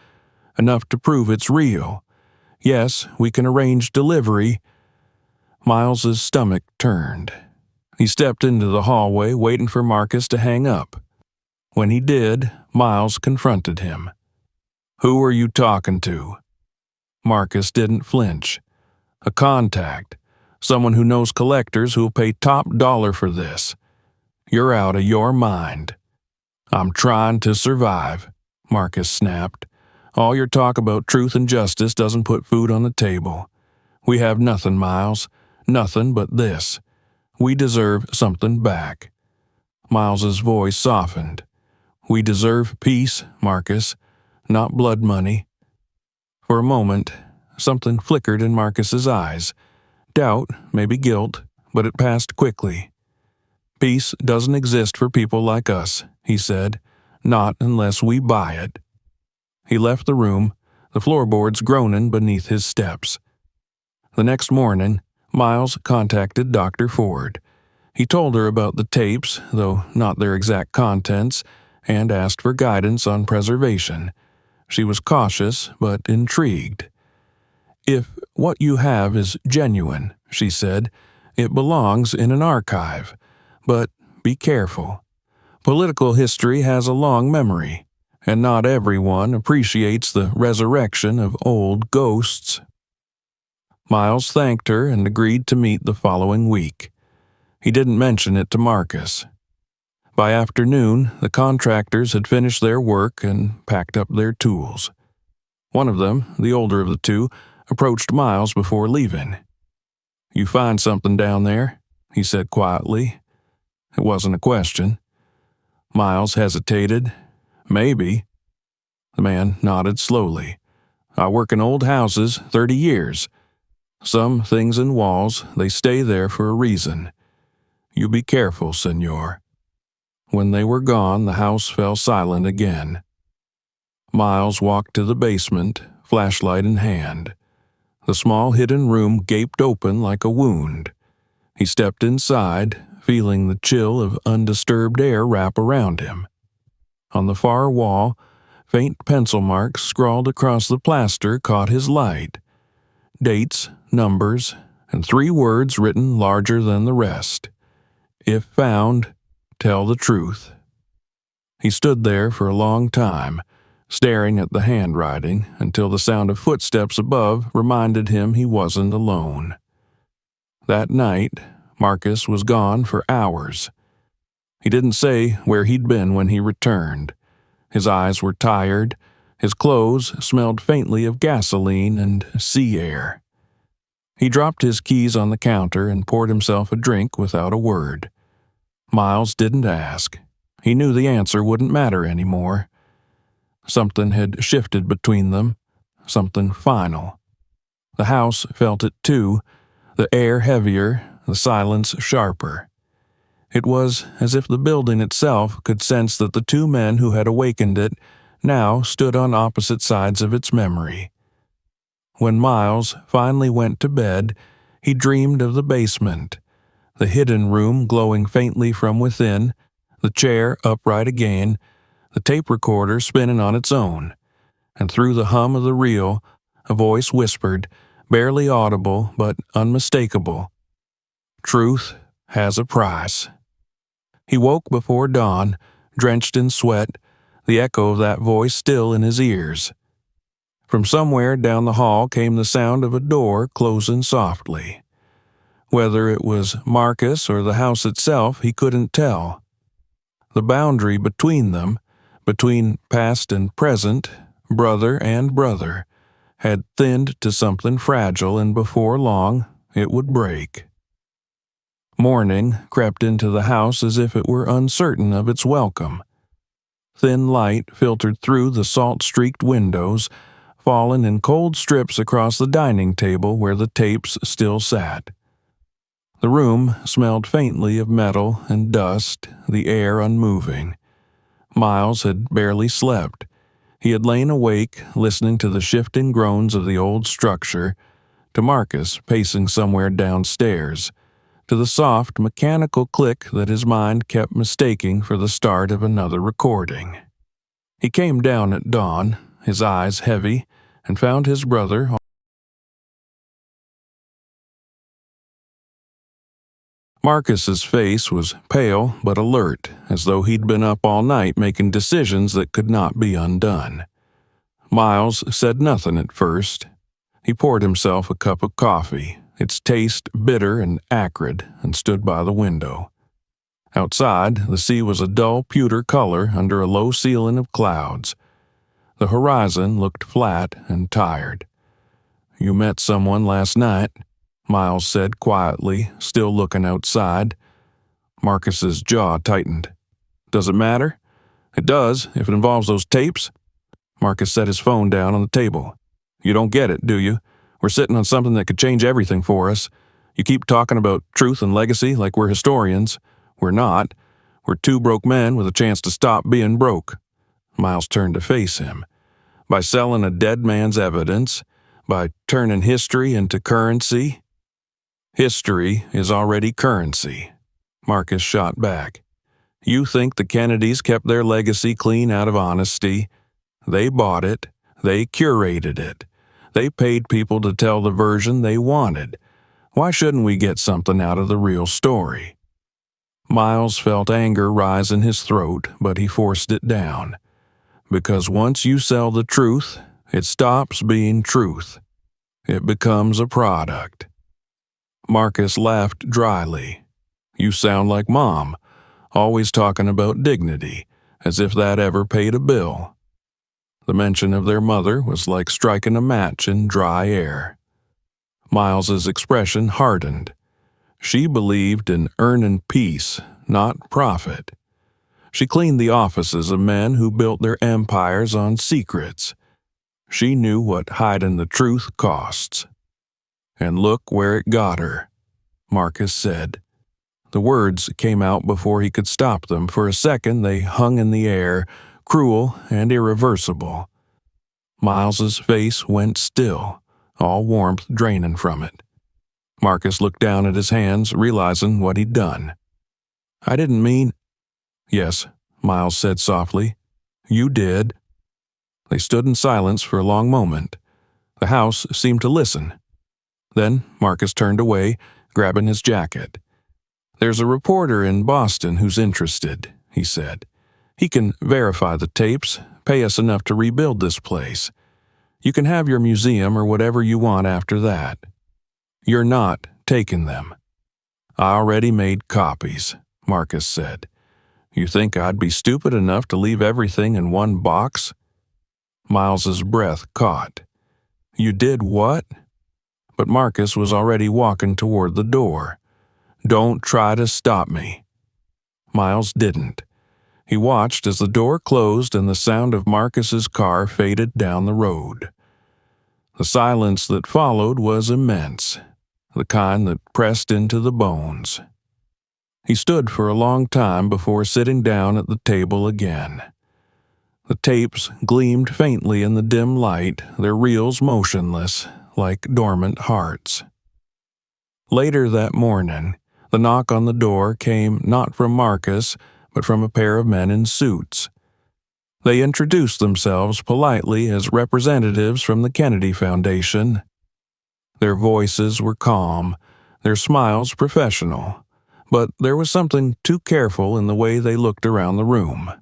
Enough to prove it's real. Yes, we can arrange delivery. Miles's stomach turned. He stepped into the hallway, waiting for Marcus to hang up. When he did, Miles confronted him. "Who are you talking to?" Marcus didn't flinch. "A contact. Someone who knows collectors who'll pay top dollar for this. You're out of your mind." "I'm trying to survive," Marcus snapped. "All your talk about truth and justice doesn't put food on the table. We have nothing, Miles. Nothing but this. We deserve something back." Miles's voice softened. "We deserve peace, Marcus, not blood money." For a moment, something flickered in Marcus's eyes. Doubt, maybe guilt, but it passed quickly. "Peace doesn't exist for people like us," he said. "Not unless we buy it." He left the room, the floorboards groaning beneath his steps. The next morning, Miles contacted Dr. Ford. He told her about the tapes, though not their exact contents, and asked for guidance on preservation. She was cautious, but intrigued. "If what you have is genuine," she said, "it belongs in an archive. But be careful. Political history has a long memory, and not everyone appreciates the resurrection of old ghosts." Miles thanked her and agreed to meet the following week. He didn't mention it to Marcus. By afternoon, the contractors had finished their work and packed up their tools. One of them, the older of the two, approached Miles before leaving. "You find something down there?" he said quietly. It wasn't a question. Miles hesitated. "Maybe." The man nodded slowly. "I work in old houses 30 years. Some things in walls, they stay there for a reason. You be careful, senor." When they were gone, the house fell silent again. Miles walked to the basement, flashlight in hand. The small hidden room gaped open like a wound. He stepped inside, feeling the chill of undisturbed air wrap around him. On the far wall, faint pencil marks scrawled across the plaster caught his light. Dates, numbers, and 3 words written larger than the rest. "If found, tell the truth." He stood there for a long time, staring at the handwriting until the sound of footsteps above reminded him he wasn't alone. That night, Marcus was gone for hours. He didn't say where he'd been when he returned. His eyes were tired. His clothes smelled faintly of gasoline and sea air. He dropped his keys on the counter and poured himself a drink without a word. Miles didn't ask. He knew the answer wouldn't matter anymore. Something had shifted between them, something final. The house felt it too, the air heavier, the silence sharper. It was as if the building itself could sense that the 2 men who had awakened it now stood on opposite sides of its memory. When Miles finally went to bed, he dreamed of the basement, the hidden room glowing faintly from within, the chair upright again, the tape recorder spinning on its own, and through the hum of the reel, a voice whispered, barely audible but unmistakable, "Truth has a price." He woke before dawn, drenched in sweat, the echo of that voice still in his ears. From somewhere down the hall came the sound of a door closing softly. Whether it was Marcus or the house itself, he couldn't tell. The boundary between them, between past and present, brother and brother, had thinned to something fragile, and before long it would break. Morning crept into the house as if it were uncertain of its welcome. Thin light filtered through the salt-streaked windows, falling in cold strips across the dining table where the tapes still sat. The room smelled faintly of metal and dust, the air unmoving. Miles had barely slept. He had lain awake, listening to the shifting groans of the old structure, to Marcus pacing somewhere downstairs, to the soft, mechanical click that his mind kept mistaking for the start of another recording. He came down at dawn, his eyes heavy, and found his brother. Marcus's face was pale but alert, as though he'd been up all night making decisions that could not be undone. Miles said nothing at first. He poured himself a cup of coffee, its taste bitter and acrid, and stood by the window. Outside, the sea was a dull pewter color under a low ceiling of clouds. The horizon looked flat and tired. "You met someone last night," Miles said quietly, still looking outside. Marcus's jaw tightened. "Does it matter?" "It does, if it involves those tapes." Marcus set his phone down on the table. "You don't get it, do you? We're sitting on something that could change everything for us. You keep talking about truth and legacy like we're historians. We're not. We're two broke men with a chance to stop being broke." Miles turned to face him. "By selling a dead man's evidence? By turning history into currency?" "History is already currency," Marcus shot back. "You think the Kennedys kept their legacy clean out of honesty? They bought it. They curated it. They paid people to tell the version they wanted. Why shouldn't we get something out of the real story?" Miles felt anger rise in his throat, but he forced it down. Because once you sell the truth, it stops being truth. It becomes a product. Marcus laughed dryly. "You sound like Mom, always talking about dignity, as if that ever paid a bill." The mention of their mother was like striking a match in dry air. Miles's expression hardened. She believed in earning peace, not profit. She cleaned the offices of men who built their empires on secrets. She knew what hiding the truth costs. "And look where it got her," Marcus said. The words came out before he could stop them. For a second they hung in the air, cruel and irreversible. Miles's face went still, all warmth draining from it. Marcus looked down at his hands, realizing what he'd done. "I didn't mean—" "Yes," Miles said softly. "You did." They stood in silence for a long moment. The house seemed to listen. Then Marcus turned away, grabbing his jacket. "There's a reporter in Boston who's interested," he said. "He can verify the tapes, pay us enough to rebuild this place. You can have your museum or whatever you want after that. You're not taking them." "I already made copies," Marcus said. "You think I'd be stupid enough to leave everything in one box?" Miles's breath caught. "You did what?" But Marcus was already walking toward the door. "Don't try to stop me." Miles didn't. He watched as the door closed and the sound of Marcus's car faded down the road. The silence that followed was immense, the kind that pressed into the bones. He stood for a long time before sitting down at the table again. The tapes gleamed faintly in the dim light, their reels motionless, like dormant hearts. Later that morning, the knock on the door came not from Marcus, but from a pair of men in suits. They introduced themselves politely as representatives from the Kennedy Foundation. Their voices were calm, their smiles professional, but there was something too careful in the way they looked around the room.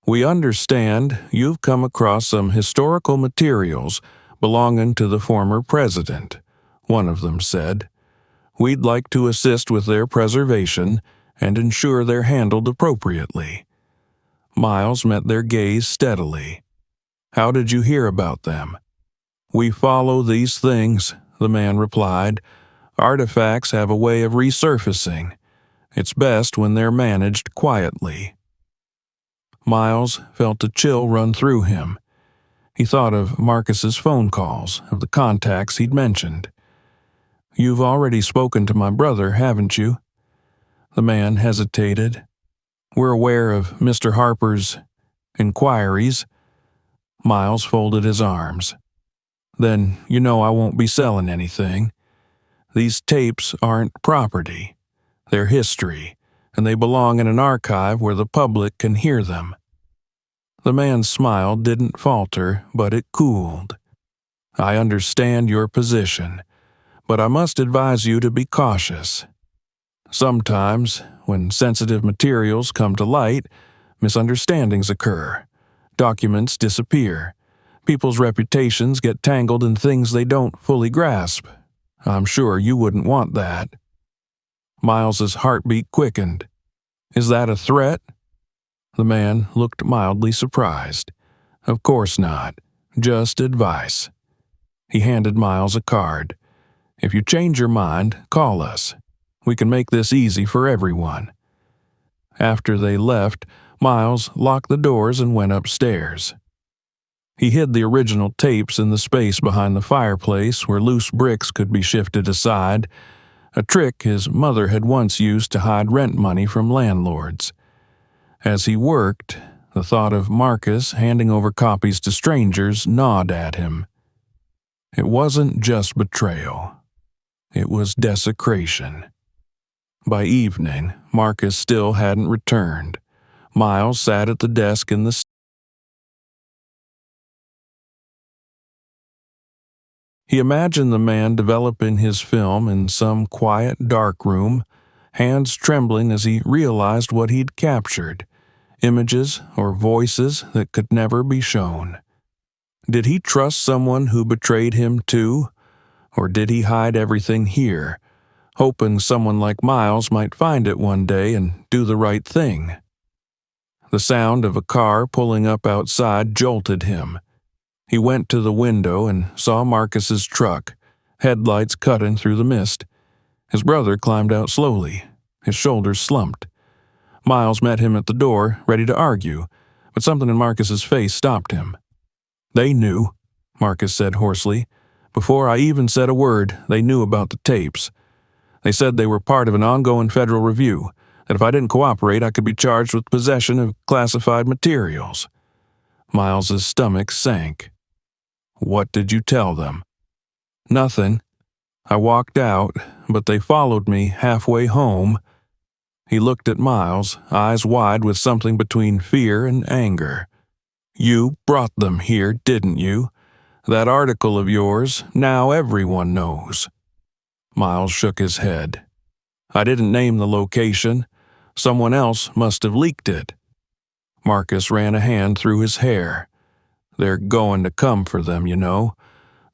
"We understand you've come across some historical materials belonging to the former president," one of them said. "We'd like to assist with their preservation and ensure they're handled appropriately." Miles met their gaze steadily. "How did you hear about them?" "We follow these things," the man replied. Artifacts have a way of resurfacing. It's best when they're managed quietly. Miles felt a chill run through him. He thought of Marcus's phone calls, of the contacts he'd mentioned. "You've already spoken to my brother, haven't you?" The man hesitated. "We're aware of Mr. Harper's inquiries." Miles folded his arms. "Then you know I won't be selling anything. These tapes aren't property. They're history, and they belong in an archive where the public can hear them." The man's smile didn't falter, but it cooled. "I understand your position, but I must advise you to be cautious. Sometimes, when sensitive materials come to light, misunderstandings occur. Documents disappear. People's reputations get tangled in things they don't fully grasp. I'm sure you wouldn't want that." Miles's heartbeat quickened. "Is that a threat?" The man looked mildly surprised. "Of course not. Just advice." He handed Miles a card. "If you change your mind, call us. We can make this easy for everyone." After they left, Miles locked the doors and went upstairs. He hid the original tapes in the space behind the fireplace where loose bricks could be shifted aside, a trick his mother had once used to hide rent money from landlords. As he worked, the thought of Marcus handing over copies to strangers gnawed at him. It wasn't just betrayal. It was desecration. By evening, Marcus still hadn't returned. Miles sat at the desk in the He imagined the man developing his film in some quiet dark room, hands trembling as he realized what he'd captured, images or voices that could never be shown. Did he trust someone who betrayed him too? Or did he hide everything here, hoping someone like Miles might find it one day and do the right thing? The sound of a car pulling up outside jolted him. He went to the window and saw Marcus's truck, headlights cutting through the mist. His brother climbed out slowly, his shoulders slumped. Miles met him at the door, ready to argue, but something in Marcus's face stopped him. "They knew," Marcus said hoarsely. "Before I even said a word, they knew about the tapes. They said they were part of an ongoing federal review, that if I didn't cooperate, I could be charged with possession of classified materials." Miles's stomach sank. "What did you tell them?" "Nothing. I walked out, but they followed me halfway home." He looked at Miles, eyes wide with something between fear and anger. "You brought them here, didn't you? That article of yours, now everyone knows." Miles shook his head. "I didn't name the location. Someone else must have leaked it." Marcus ran a hand through his hair. "They're going to come for them, you know.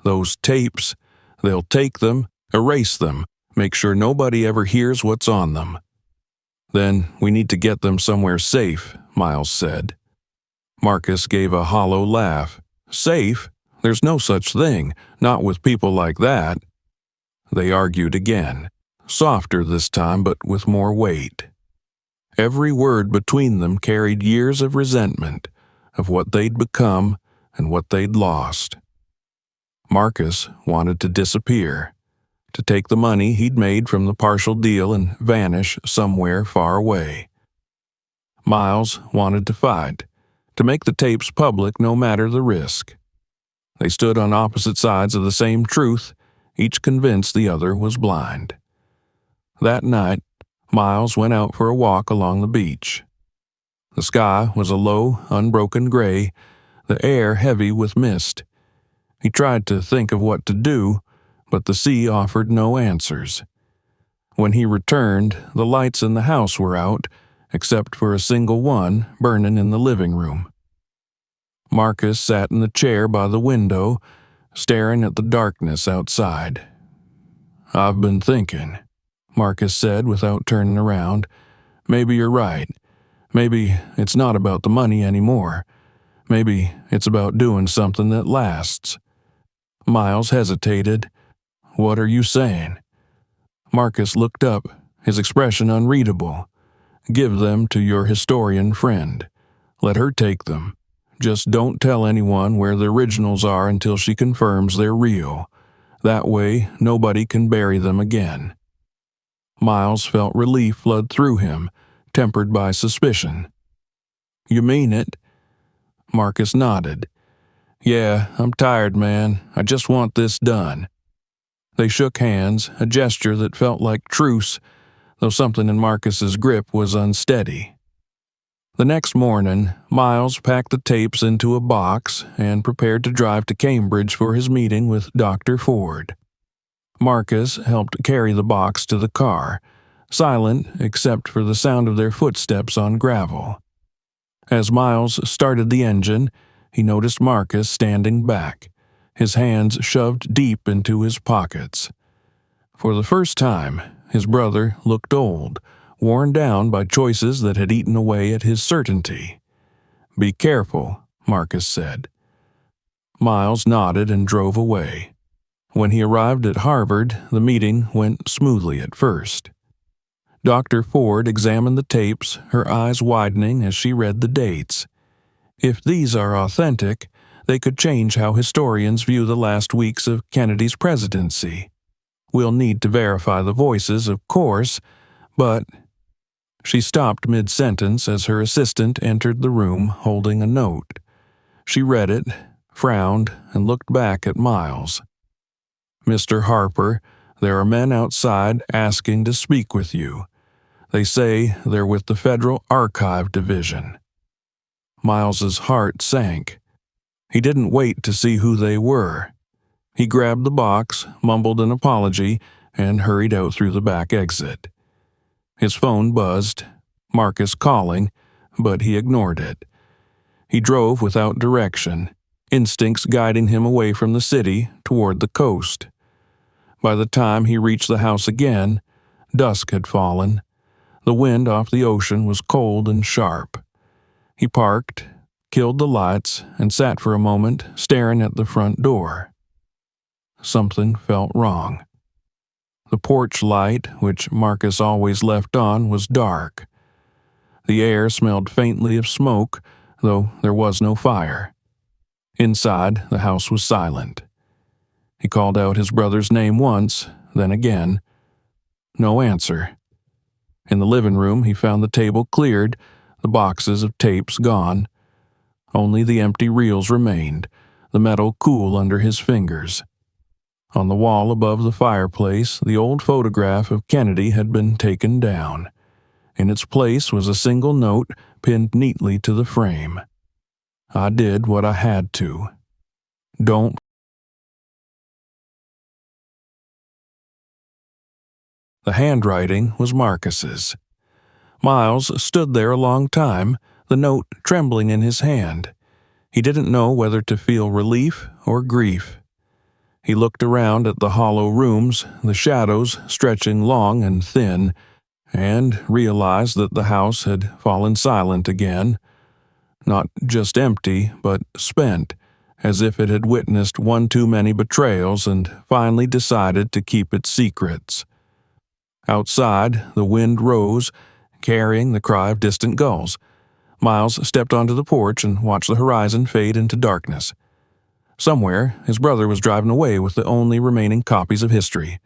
Those tapes, they'll take them, erase them, make sure nobody ever hears what's on them." "Then we need to get them somewhere safe," Miles said. Marcus gave a hollow laugh. "Safe? There's no such thing, not with people like that." They argued again, softer this time but with more weight. Every word between them carried years of resentment, of what they'd become and what they'd lost. Marcus wanted to disappear, to take the money he'd made from the partial deal and vanish somewhere far away. Miles wanted to fight, to make the tapes public no matter the risk. They stood on opposite sides of the same truth, each convinced the other was blind. That night, Miles went out for a walk along the beach. The sky was a low, unbroken gray, the air heavy with mist. He tried to think of what to do, but the sea offered no answers. When he returned, the lights in the house were out, except for a single one burning in the living room. Marcus sat in the chair by the window, staring at the darkness outside. "I've been thinking," Marcus said without turning around. "Maybe you're right. Maybe it's not about the money anymore. Maybe it's about doing something that lasts." Miles hesitated. "What are you saying?" Marcus looked up, his expression unreadable. "Give them to your historian friend. Let her take them. Just don't tell anyone where the originals are until she confirms they're real. That way, nobody can bury them again." Miles felt relief flood through him, tempered by suspicion. "You mean it?" Marcus nodded. "Yeah, I'm tired, man. I just want this done." They shook hands, a gesture that felt like truce, though something in Marcus's grip was unsteady. The next morning, Miles packed the tapes into a box and prepared to drive to Cambridge for his meeting with Dr. Ford. Marcus helped carry the box to the car, silent except for the sound of their footsteps on gravel. As Miles started the engine, he noticed Marcus standing back, his hands shoved deep into his pockets. For the first time, his brother looked old, worn down by choices that had eaten away at his certainty. "Be careful," Marcus said. Miles nodded and drove away. When he arrived at Harvard, the meeting went smoothly at first. Dr. Ford examined the tapes, her eyes widening as she read the dates. If these are authentic, they could change how historians view the last weeks of Kennedy's presidency. "We'll need to verify the voices, of course, but—" She stopped mid-sentence as her assistant entered the room holding a note. She read it, frowned, and looked back at Miles. "Mr. Harper, there are men outside asking to speak with you. They say they're with the Federal Archive Division." Miles's heart sank. He didn't wait to see who they were. He grabbed the box, mumbled an apology, and hurried out through the back exit. His phone buzzed, Marcus calling, but he ignored it. He drove without direction, instincts guiding him away from the city toward the coast. By the time he reached the house again, dusk had fallen. The wind off the ocean was cold and sharp. He parked, killed the lights, and sat for a moment staring at the front door. Something felt wrong. The porch light, which Marcus always left on, was dark. The air smelled faintly of smoke, though there was no fire. Inside, the house was silent. He called out his brother's name once, then again. No answer. In the living room, he found the table cleared, the boxes of tapes gone. Only the empty reels remained, the metal cool under his fingers. On the wall above the fireplace, the old photograph of Kennedy had been taken down. In its place was a single note pinned neatly to the frame. "I did what I had to. Don't." The handwriting was Marcus's. Miles stood there a long time, the note trembling in his hand. He didn't know whether to feel relief or grief. He looked around at the hollow rooms, the shadows stretching long and thin, and realized that the house had fallen silent again. Not just empty, but spent, as if it had witnessed one too many betrayals and finally decided to keep its secrets. Outside, the wind rose, carrying the cry of distant gulls. Miles stepped onto the porch and watched the horizon fade into darkness. Somewhere, his brother was driving away with the only remaining copies of history.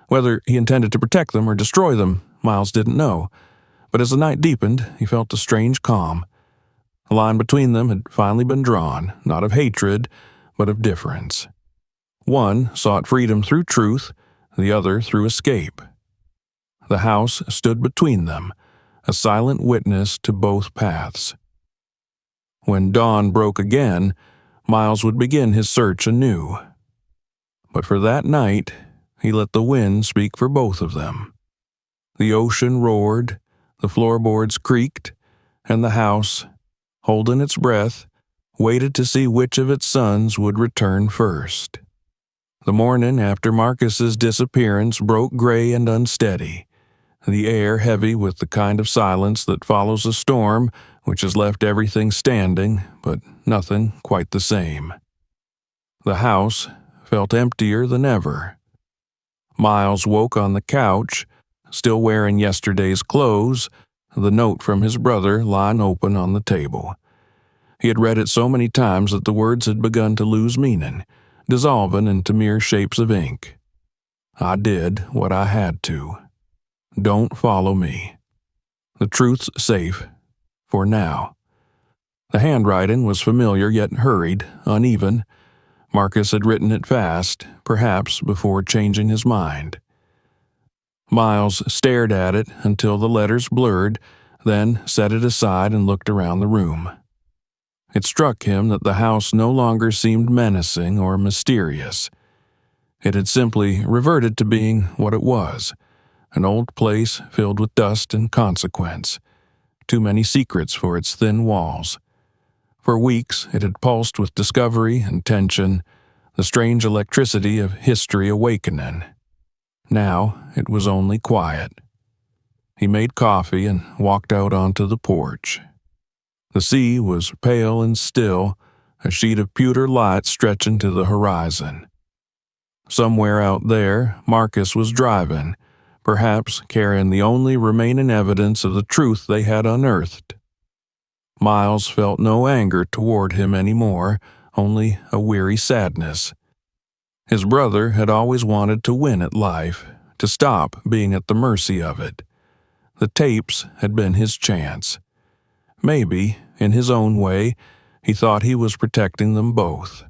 Whether he intended to protect them or destroy them, Miles didn't know. But as the night deepened, he felt a strange calm. The line between them had finally been drawn, not of hatred, but of difference. One sought freedom through truth, the other through escape. The house stood between them, a silent witness to both paths. When dawn broke again, Miles would begin his search anew. But for that night, he let the wind speak for both of them. The ocean roared, the floorboards creaked, and the house, holding its breath, waited to see which of its sons would return first. The morning after Marcus's disappearance broke gray and unsteady, the air heavy with the kind of silence that follows a storm which has left everything standing, but nothing quite the same. The house felt emptier than ever. Miles woke on the couch, still wearing yesterday's clothes, the note from his brother lying open on the table. He had read it so many times that the words had begun to lose meaning, dissolving into mere shapes of ink. I did what I had to. Don't follow me. The truth's safe, for now. The handwriting was familiar yet hurried, uneven. Marcus had written it fast, perhaps before changing his mind. Miles stared at it until the letters blurred, then set it aside and looked around the room. It struck him that the house no longer seemed menacing or mysterious. It had simply reverted to being what it was, an old place filled with dust and consequence. Too many secrets for its thin walls. For weeks it had pulsed with discovery and tension, the strange electricity of history awakening. Now it was only quiet. He made coffee and walked out onto the porch. The sea was pale and still, a sheet of pewter light stretching to the horizon. Somewhere out there, Marcus was driving, perhaps carrying the only remaining evidence of the truth they had unearthed. Miles felt no anger toward him anymore, only a weary sadness. His brother had always wanted to win at life, to stop being at the mercy of it. The tapes had been his chance. Maybe, in his own way, he thought he was protecting them both.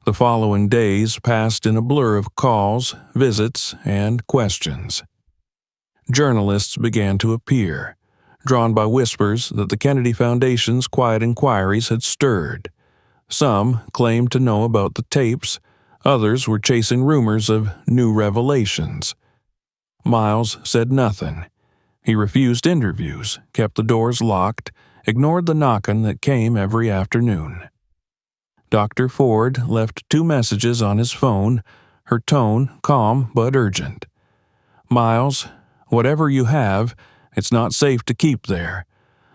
The following days passed in a blur of calls, visits, and questions. Journalists began to appear, drawn by whispers that the Kennedy Foundation's quiet inquiries had stirred. Some claimed to know about the tapes, others were chasing rumors of new revelations. Miles said nothing. He refused interviews, kept the doors locked, ignored the knocking that came every afternoon. Dr. Ford left 2 messages on his phone, her tone calm but urgent. Miles, whatever you have, it's not safe to keep there.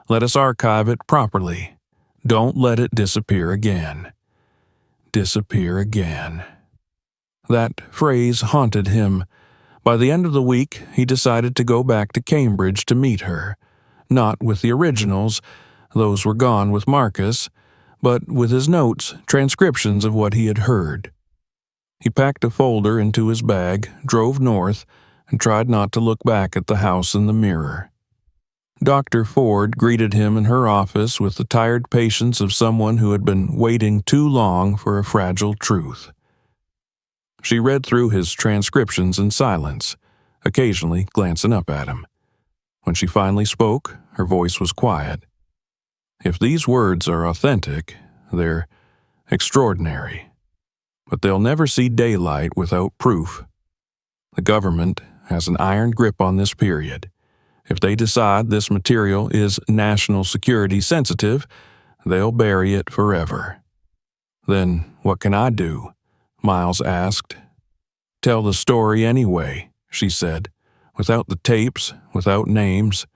Let us archive it properly. Don't let it disappear again. Disappear again. That phrase haunted him. By the end of the week, he decided to go back to Cambridge to meet her, not with the originals, those were gone with Marcus, but with his notes, transcriptions of what he had heard. He packed a folder into his bag, drove north, and tried not to look back at the house in the mirror. Dr. Ford greeted him in her office with the tired patience of someone who had been waiting too long for a fragile truth. She read through his transcriptions in silence, occasionally glancing up at him. When she finally spoke, her voice was quiet. If these words are authentic, they're extraordinary. But they'll never see daylight without proof. The government has an iron grip on this period. If they decide this material is national security sensitive, they'll bury it forever. Then what can I do? Miles asked. Tell the story anyway, she said, without the tapes, without names.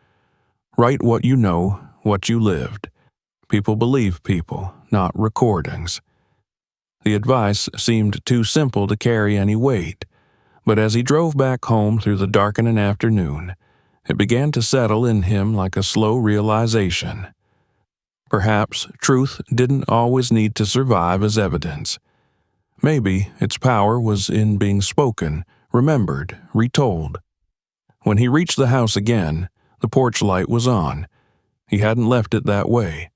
Write what you know, what you lived. People believe people, not recordings. The advice seemed too simple to carry any weight, but as he drove back home through the darkening afternoon, it began to settle in him like a slow realization. Perhaps truth didn't always need to survive as evidence. Maybe its power was in being spoken, remembered, retold. When he reached the house again, the porch light was on. He hadn't left it that way.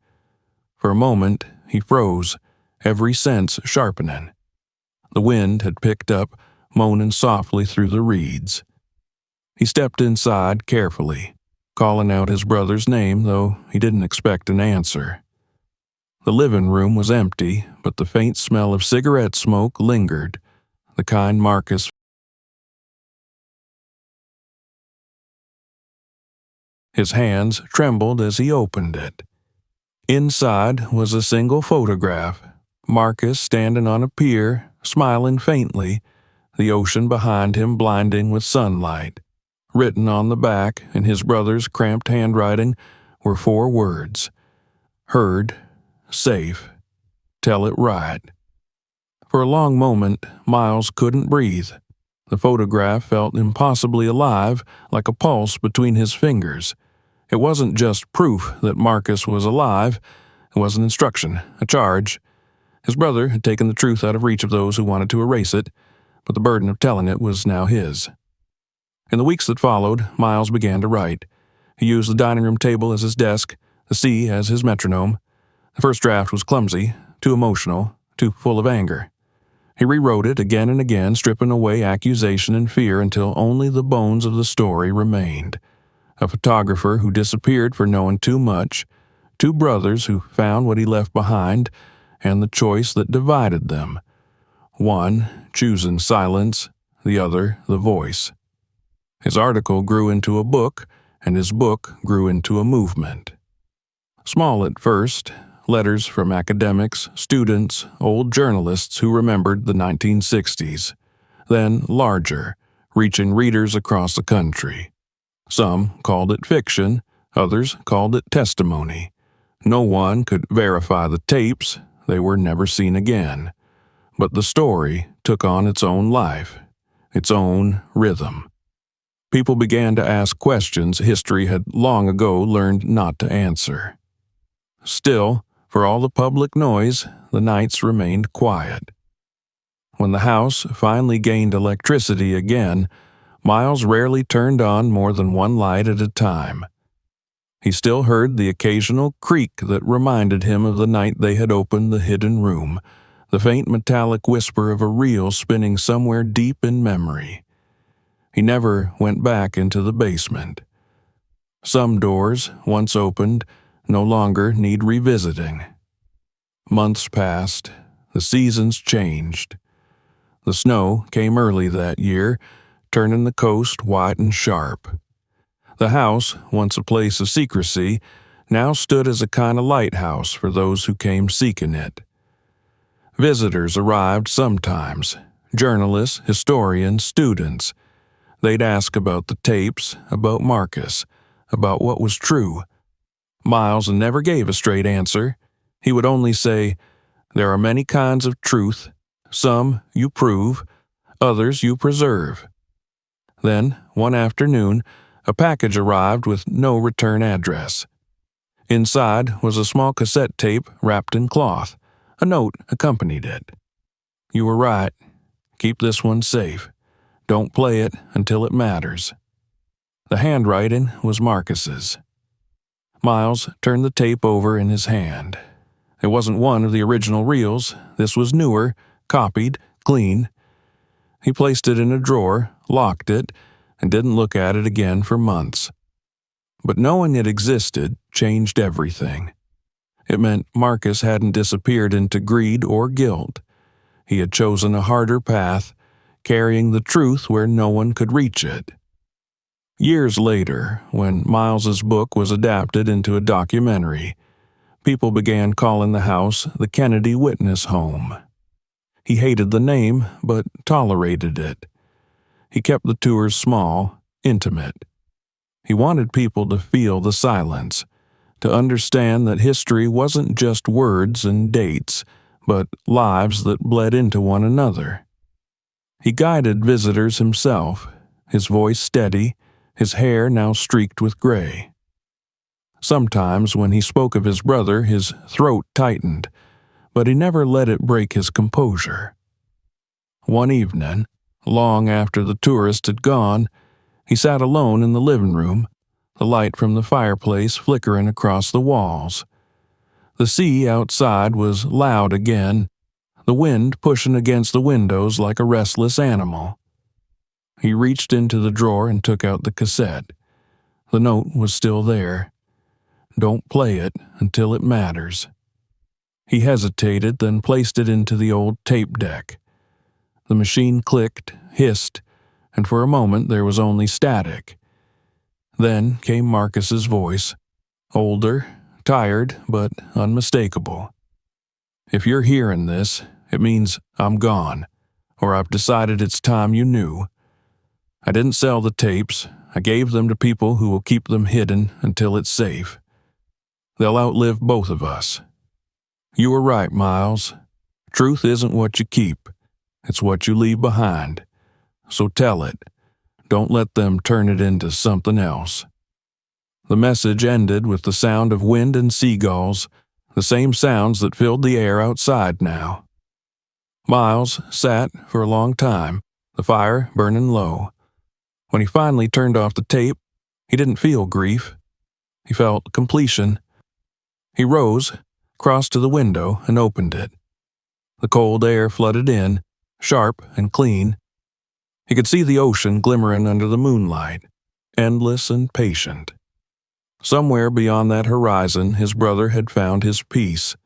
For a moment, he froze, every sense sharpening. The wind had picked up, moaning softly through the reeds. He stepped inside carefully, calling out his brother's name, though he didn't expect an answer. The living room was empty, but the faint smell of cigarette smoke lingered, the kind Marcus. His hands trembled as he opened it. Inside was a single photograph, Marcus standing on a pier, smiling faintly, the ocean behind him blinding with sunlight. Written on the back, in his brother's cramped handwriting, were 4 words. Heard, safe, tell it right. For a long moment, Miles couldn't breathe. The photograph felt impossibly alive, like a pulse between his fingers. It wasn't just proof that Marcus was alive. It was an instruction, a charge. His brother had taken the truth out of reach of those who wanted to erase it, but the burden of telling it was now his. In the weeks that followed, Miles began to write. He used the dining room table as his desk, the sea as his metronome. The first draft was clumsy, too emotional, too full of anger. He rewrote it again and again, stripping away accusation and fear until only the bones of the story remained. A photographer who disappeared for knowing too much, two brothers who found what he left behind, and the choice that divided them. One choosing silence, the other the voice. His article grew into a book, and his book grew into a movement. Small at first, letters from academics, students, old journalists who remembered the 1960s. Then larger, reaching readers across the country. Some called it fiction, others called it testimony. No one could verify the tapes, they were never seen again. But the story took on its own life, its own rhythm. People began to ask questions history had long ago learned not to answer. Still, for all the public noise, the nights remained quiet. When the house finally gained electricity again, Miles rarely turned on more than one light at a time. He still heard the occasional creak that reminded him of the night they had opened the hidden room, the faint metallic whisper of a reel spinning somewhere deep in memory. He never went back into the basement. Some doors, once opened, no longer need revisiting. Months passed. The seasons changed. The snow came early that year, turning the coast white and sharp. The house, once a place of secrecy, now stood as a kind of lighthouse for those who came seeking it. Visitors arrived sometimes, journalists, historians, students. They'd ask about the tapes, about Marcus, about what was true. Miles never gave a straight answer. He would only say, "There are many kinds of truth. Some you prove, others you preserve." Then, one afternoon, a package arrived with no return address. Inside was a small cassette tape wrapped in cloth. A note accompanied it. "You were right. Keep this one safe. Don't play it until it matters." The handwriting was Marcus's. Miles turned the tape over in his hand. It wasn't one of the original reels. This was newer, copied, clean. He placed it in a drawer, locked it, and didn't look at it again for months. But knowing it existed changed everything. It meant Marcus hadn't disappeared into greed or guilt. He had chosen a harder path, carrying the truth where no one could reach it. Years later, when Miles's book was adapted into a documentary, people began calling the house the Kennedy Witness Home. He hated the name, but tolerated it. He kept the tours small, intimate. He wanted people to feel the silence, to understand that history wasn't just words and dates, but lives that bled into one another. He guided visitors himself, his voice steady, his hair now streaked with gray. Sometimes when he spoke of his brother, his throat tightened, but he never let it break his composure. One evening, long after the tourist had gone, he sat alone in the living room, the light from the fireplace flickering across the walls. The sea outside was loud again, the wind pushing against the windows like a restless animal. He reached into the drawer and took out the cassette. The note was still there. "Don't play it until it matters." He hesitated, then placed it into the old tape deck. The machine clicked, hissed, and for a moment there was only static. Then came Marcus's voice, older, tired, but unmistakable. "If you're hearing this, it means I'm gone, or I've decided it's time you knew. I didn't sell the tapes. I gave them to people who will keep them hidden until it's safe. They'll outlive both of us. You were right, Miles. Truth isn't what you keep. It's what you leave behind. so tell it. Don't let them turn it into something else." The message ended with the sound of wind and seagulls, the same sounds that filled the air outside now. Miles sat for a long time, the fire burning low. When he finally turned off the tape, he didn't feel grief. He felt completion. He rose, crossed to the window, and opened it. The cold air flooded in, sharp and clean. He could see the ocean glimmering under the moonlight, endless and patient. Somewhere beyond that horizon, his brother had found his peace,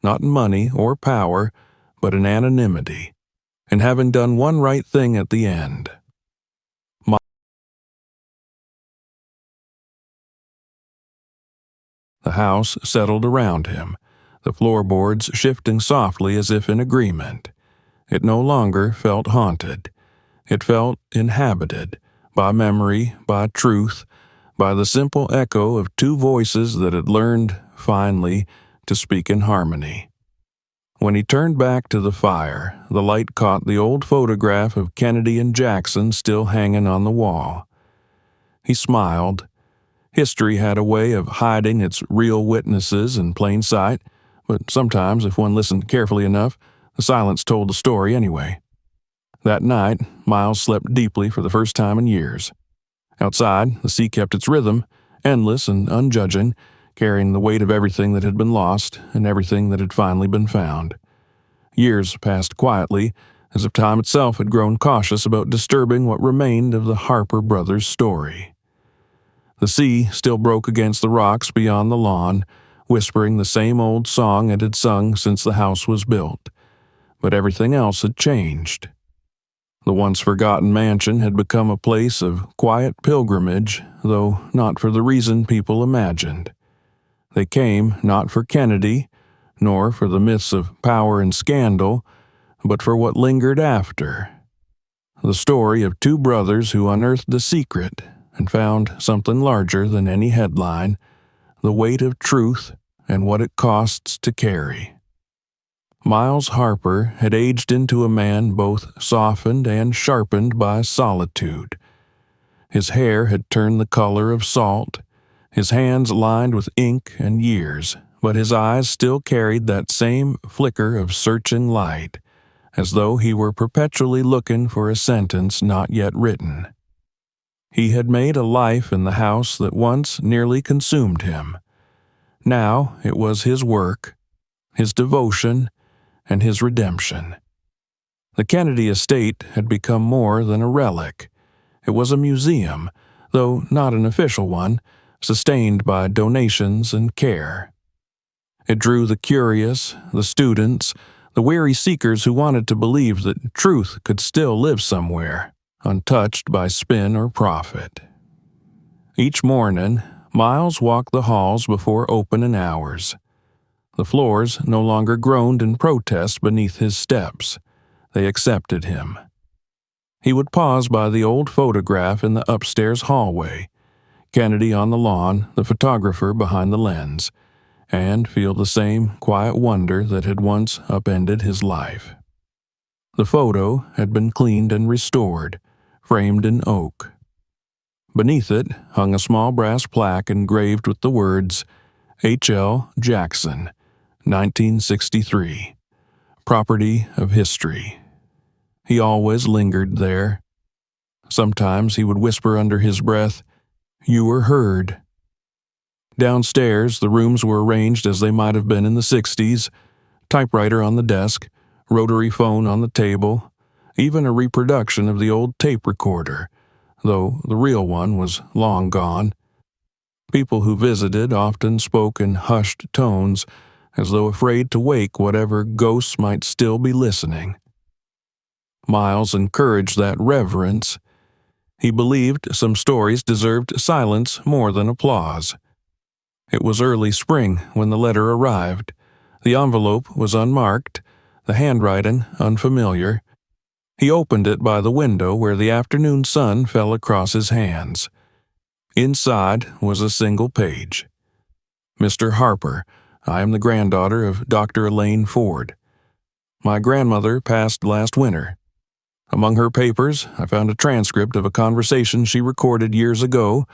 not in money or power, but in anonymity, and having done one right thing at the end. The house settled around him, the floorboards shifting softly as if in agreement. It no longer felt haunted. It felt inhabited, by memory, by truth, by the simple echo of two voices that had learned, finally, to speak in harmony. When he turned back to the fire, the light caught the old photograph of Kennedy and Jackson still hanging on the wall. He smiled. History had a way of hiding its real witnesses in plain sight, but sometimes, if one listened carefully enough, the silence told the story anyway. That night, Miles slept deeply for the first time in years. Outside, the sea kept its rhythm, endless and unjudging, carrying the weight of everything that had been lost and everything that had finally been found. Years passed quietly, as if time itself had grown cautious about disturbing what remained of the Harper brothers' story. The sea still broke against the rocks beyond the lawn, whispering the same old song it had sung since the house was built. But everything else had changed. The once forgotten mansion had become a place of quiet pilgrimage, though not for the reason people imagined. They came not for Kennedy, nor for the myths of power and scandal, but for what lingered after. The story of two brothers who unearthed a secret and found something larger than any headline, the weight of truth and what it costs to carry. Miles Harper had aged into a man both softened and sharpened by solitude. His hair had turned the color of salt, his hands lined with ink and years, but his eyes still carried that same flicker of searching light, as though he were perpetually looking for a sentence not yet written. He had made a life in the house that once nearly consumed him. Now it was his work, his devotion, and his redemption. The Kennedy estate had become more than a relic. It was a museum, though not an official one, sustained by donations and care. It drew the curious, the students, the weary seekers who wanted to believe that truth could still live somewhere, untouched by spin or profit. Each morning, Miles walked the halls before opening hours. The floors no longer groaned in protest beneath his steps. They accepted him. He would pause by the old photograph in the upstairs hallway, Kennedy on the lawn, the photographer behind the lens, and feel the same quiet wonder that had once upended his life. The photo had been cleaned and restored, framed in oak. Beneath it hung a small brass plaque engraved with the words, H.L. Jackson, 1963, Property of History. He always lingered there. Sometimes he would whisper under his breath, "You were heard." Downstairs, the rooms were arranged as they might have been in the 60s, typewriter on the desk, rotary phone on the table, even a reproduction of the old tape recorder, though the real one was long gone. People who visited often spoke in hushed tones, as though afraid to wake whatever ghosts might still be listening. Miles encouraged that reverence. He believed some stories deserved silence more than applause. It was early spring when the letter arrived. The envelope was unmarked, the handwriting unfamiliar. He opened it by the window where the afternoon sun fell across his hands. Inside was a single page. Mr. Harper, I am the granddaughter of Dr. Elaine Ford. My grandmother passed last winter. Among her papers, I found a transcript of a conversation she recorded years ago,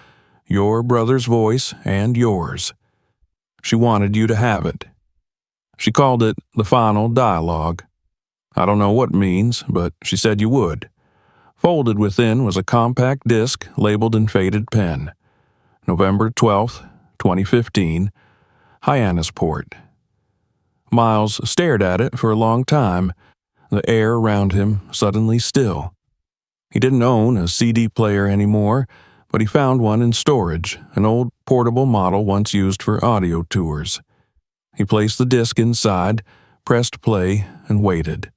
your brother's voice and yours. She wanted you to have it. She called it the final dialogue. I don't know what it means, but she said you would. Folded within was a compact disc labeled in faded pen. November 12th, 2015, Hyannisport. Miles stared at it for a long time, the air around him suddenly still. He didn't own a CD player anymore, but he found one in storage, an old portable model once used for audio tours. He placed the disc inside, pressed play, and waited.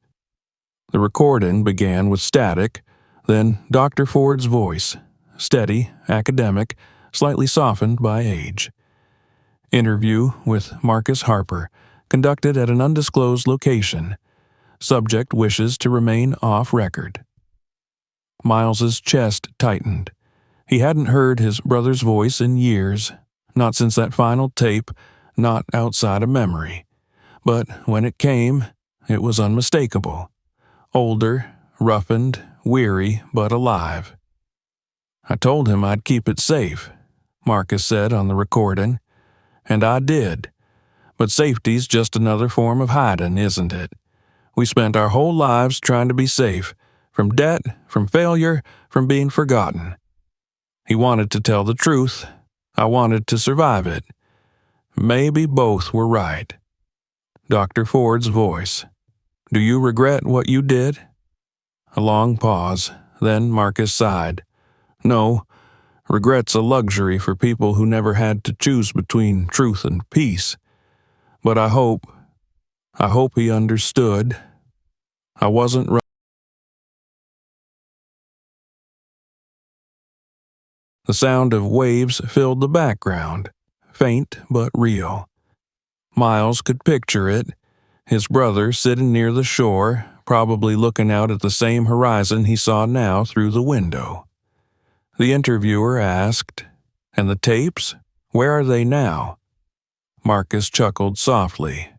The recording began with static, then Dr. Ford's voice, steady, academic, slightly softened by age. Interview with Marcus Harper, conducted at an undisclosed location. Subject wishes to remain off record. Miles's chest tightened. He hadn't heard his brother's voice in years, not since that final tape, not outside of memory. But when it came, it was unmistakable. Older, roughened, weary, but alive. I told him I'd keep it safe, Marcus said on the recording. And I did. But safety's just another form of hiding, isn't it? We spent our whole lives trying to be safe, from debt, from failure, from being forgotten. He wanted to tell the truth. I wanted to survive it. Maybe both were right. Dr. Ford's voice. Do you regret what you did? A long pause, then Marcus sighed. No, regret's a luxury for people who never had to choose between truth and peace. But I hope he understood. I wasn't right. The sound of waves filled the background, faint but real. Miles could picture it, his brother sitting near the shore, probably looking out at the same horizon he saw now through the window. The interviewer asked, And the tapes? Where are they now? Marcus chuckled softly.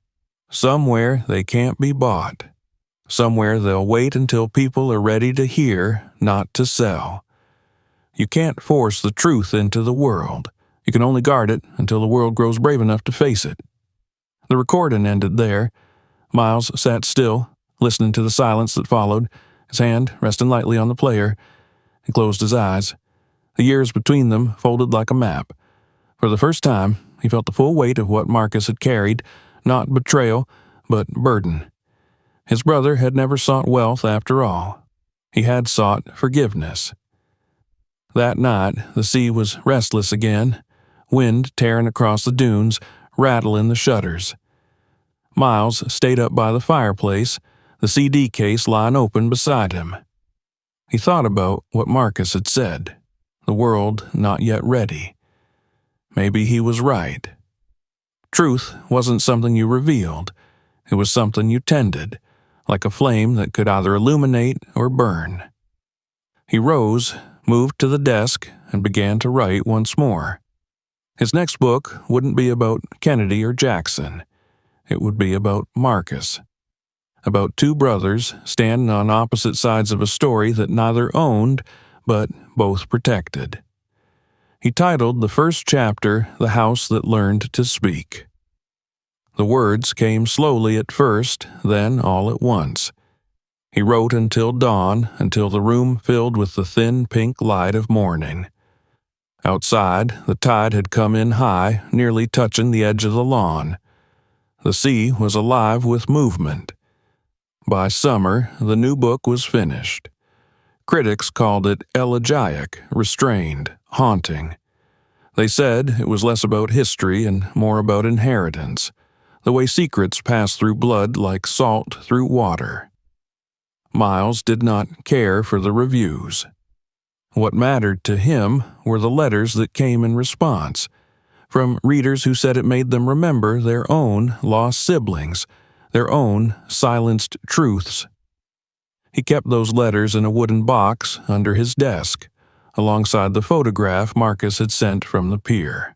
Somewhere they can't be bought. Somewhere they'll wait until people are ready to hear, not to sell. You can't force the truth into the world. You can only guard it until the world grows brave enough to face it. The recording ended there. Miles sat still, listening to the silence that followed, his hand resting lightly on the player. He closed his eyes. The years between them folded like a map. For the first time, he felt the full weight of what Marcus had carried, not betrayal, but burden. His brother had never sought wealth after all. He had sought forgiveness. That night, the sea was restless again, wind tearing across the dunes, rattling the shutters. Miles stayed up by the fireplace, the CD case lying open beside him. He thought about what Marcus had said, the world not yet ready. Maybe he was right. Truth wasn't something you revealed. It was something you tended, like a flame that could either illuminate or burn. He rose, moved to the desk, and began to write once more. His next book wouldn't be about Kennedy or Jackson. It would be about Marcus. About two brothers standing on opposite sides of a story that neither owned, but both protected. He titled the first chapter, The House That Learned to Speak. The words came slowly at first, then all at once. He wrote until dawn, until the room filled with the thin pink light of morning. Outside, the tide had come in high, nearly touching the edge of the lawn. The sea was alive with movement. By summer, the new book was finished. Critics called it elegiac, restrained, haunting. They said it was less about history and more about inheritance, the way secrets pass through blood like salt through water. Miles did not care for the reviews. What mattered to him were the letters that came in response, from readers who said it made them remember their own lost siblings, their own silenced truths. He kept those letters in a wooden box under his desk, alongside the photograph Marcus had sent from the pier.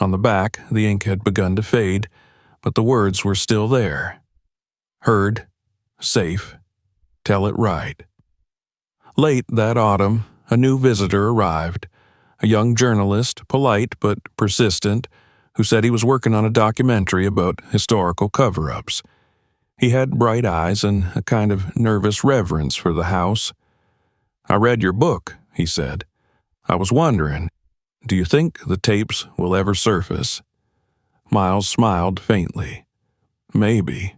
On the back, the ink had begun to fade, but the words were still there. Heard, safe, tell it right. Late that autumn, a new visitor arrived, a young journalist, polite but persistent, who said he was working on a documentary about historical cover-ups. He had bright eyes and a kind of nervous reverence for the house. "I read your book," he said. "I was wondering, do you think the tapes will ever surface?" Miles smiled faintly. "Maybe,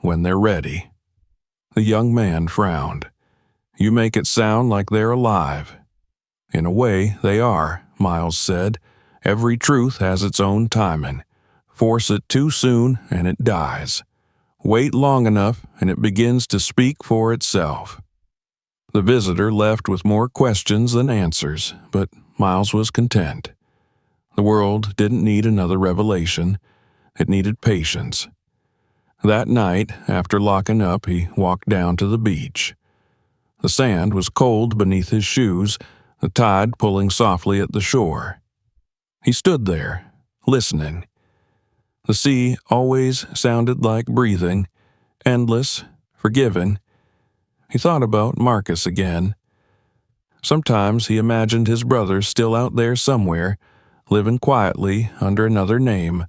when they're ready." The young man frowned. "You make it sound like they're alive." "In a way, they are," Miles said. "Every truth has its own timing. Force it too soon and it dies. Wait long enough and it begins to speak for itself." The visitor left with more questions than answers, but Miles was content. The world didn't need another revelation. It needed patience. That night, after locking up, he walked down to the beach. The sand was cold beneath his shoes, the tide pulling softly at the shore. He stood there, listening. The sea always sounded like breathing, endless, forgiving. He thought about Marcus again. Sometimes he imagined his brother still out there somewhere, living quietly under another name,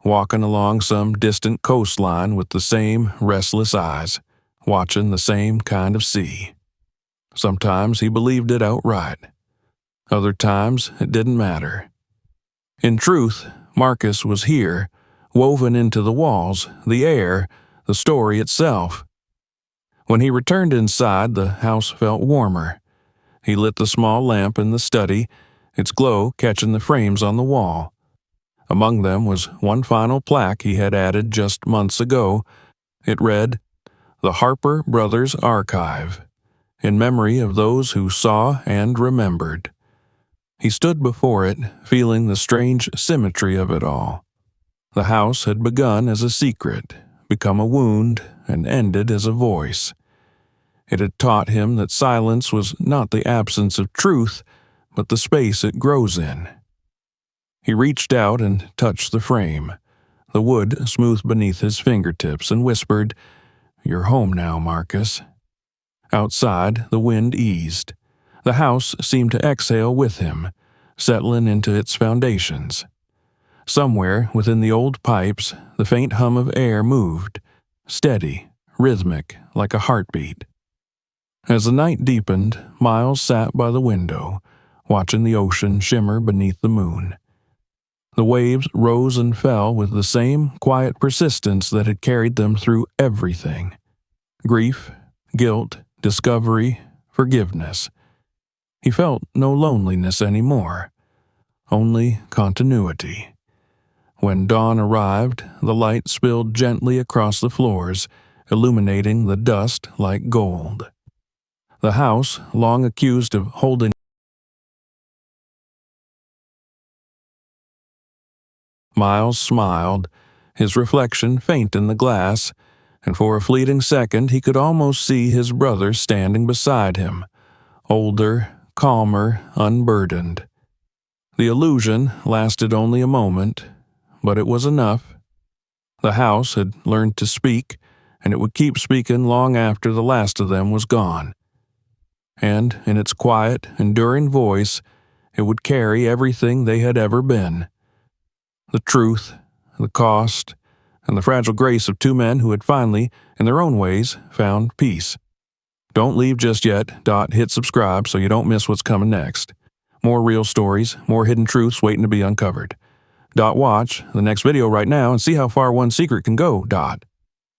walking along some distant coastline with the same restless eyes, watching the same kind of sea. Sometimes he believed it outright. Other times it didn't matter. In truth, Marcus was here, woven into the walls, the air, the story itself. When he returned inside, the house felt warmer. He lit the small lamp in the study, its glow catching the frames on the wall. Among them was one final plaque he had added just months ago. It read, "The Harper Brothers Archive, in memory of those who saw and remembered." He stood before it, feeling the strange symmetry of it all. The house had begun as a secret, become a wound, and ended as a voice. It had taught him that silence was not the absence of truth, but the space it grows in. He reached out and touched the frame, the wood smooth beneath his fingertips, and whispered, "You're home now, Marcus." Outside, the wind eased. The house seemed to exhale with him, settling into its foundations. Somewhere within the old pipes, the faint hum of air moved, steady, rhythmic, like a heartbeat. As the night deepened, Miles sat by the window, watching the ocean shimmer beneath the moon. The waves rose and fell with the same quiet persistence that had carried them through everything. Grief, guilt, discovery, forgiveness. He felt no loneliness anymore, only continuity. When dawn arrived, the light spilled gently across the floors, illuminating the dust like gold. The house, long accused of holding Miles smiled, his reflection faint in the glass, and for a fleeting second he could almost see his brother standing beside him, older, calmer, unburdened. The illusion lasted only a moment, but it was enough. The house had learned to speak, and it would keep speaking long after the last of them was gone. And in its quiet, enduring voice, it would carry everything they had ever been. The truth, the cost, and the fragile grace of two men who had finally, in their own ways, found peace. Don't leave just yet. Hit subscribe so you don't miss what's coming next. More real stories, more hidden truths waiting to be uncovered. Watch the next video right now and see how far one secret can go.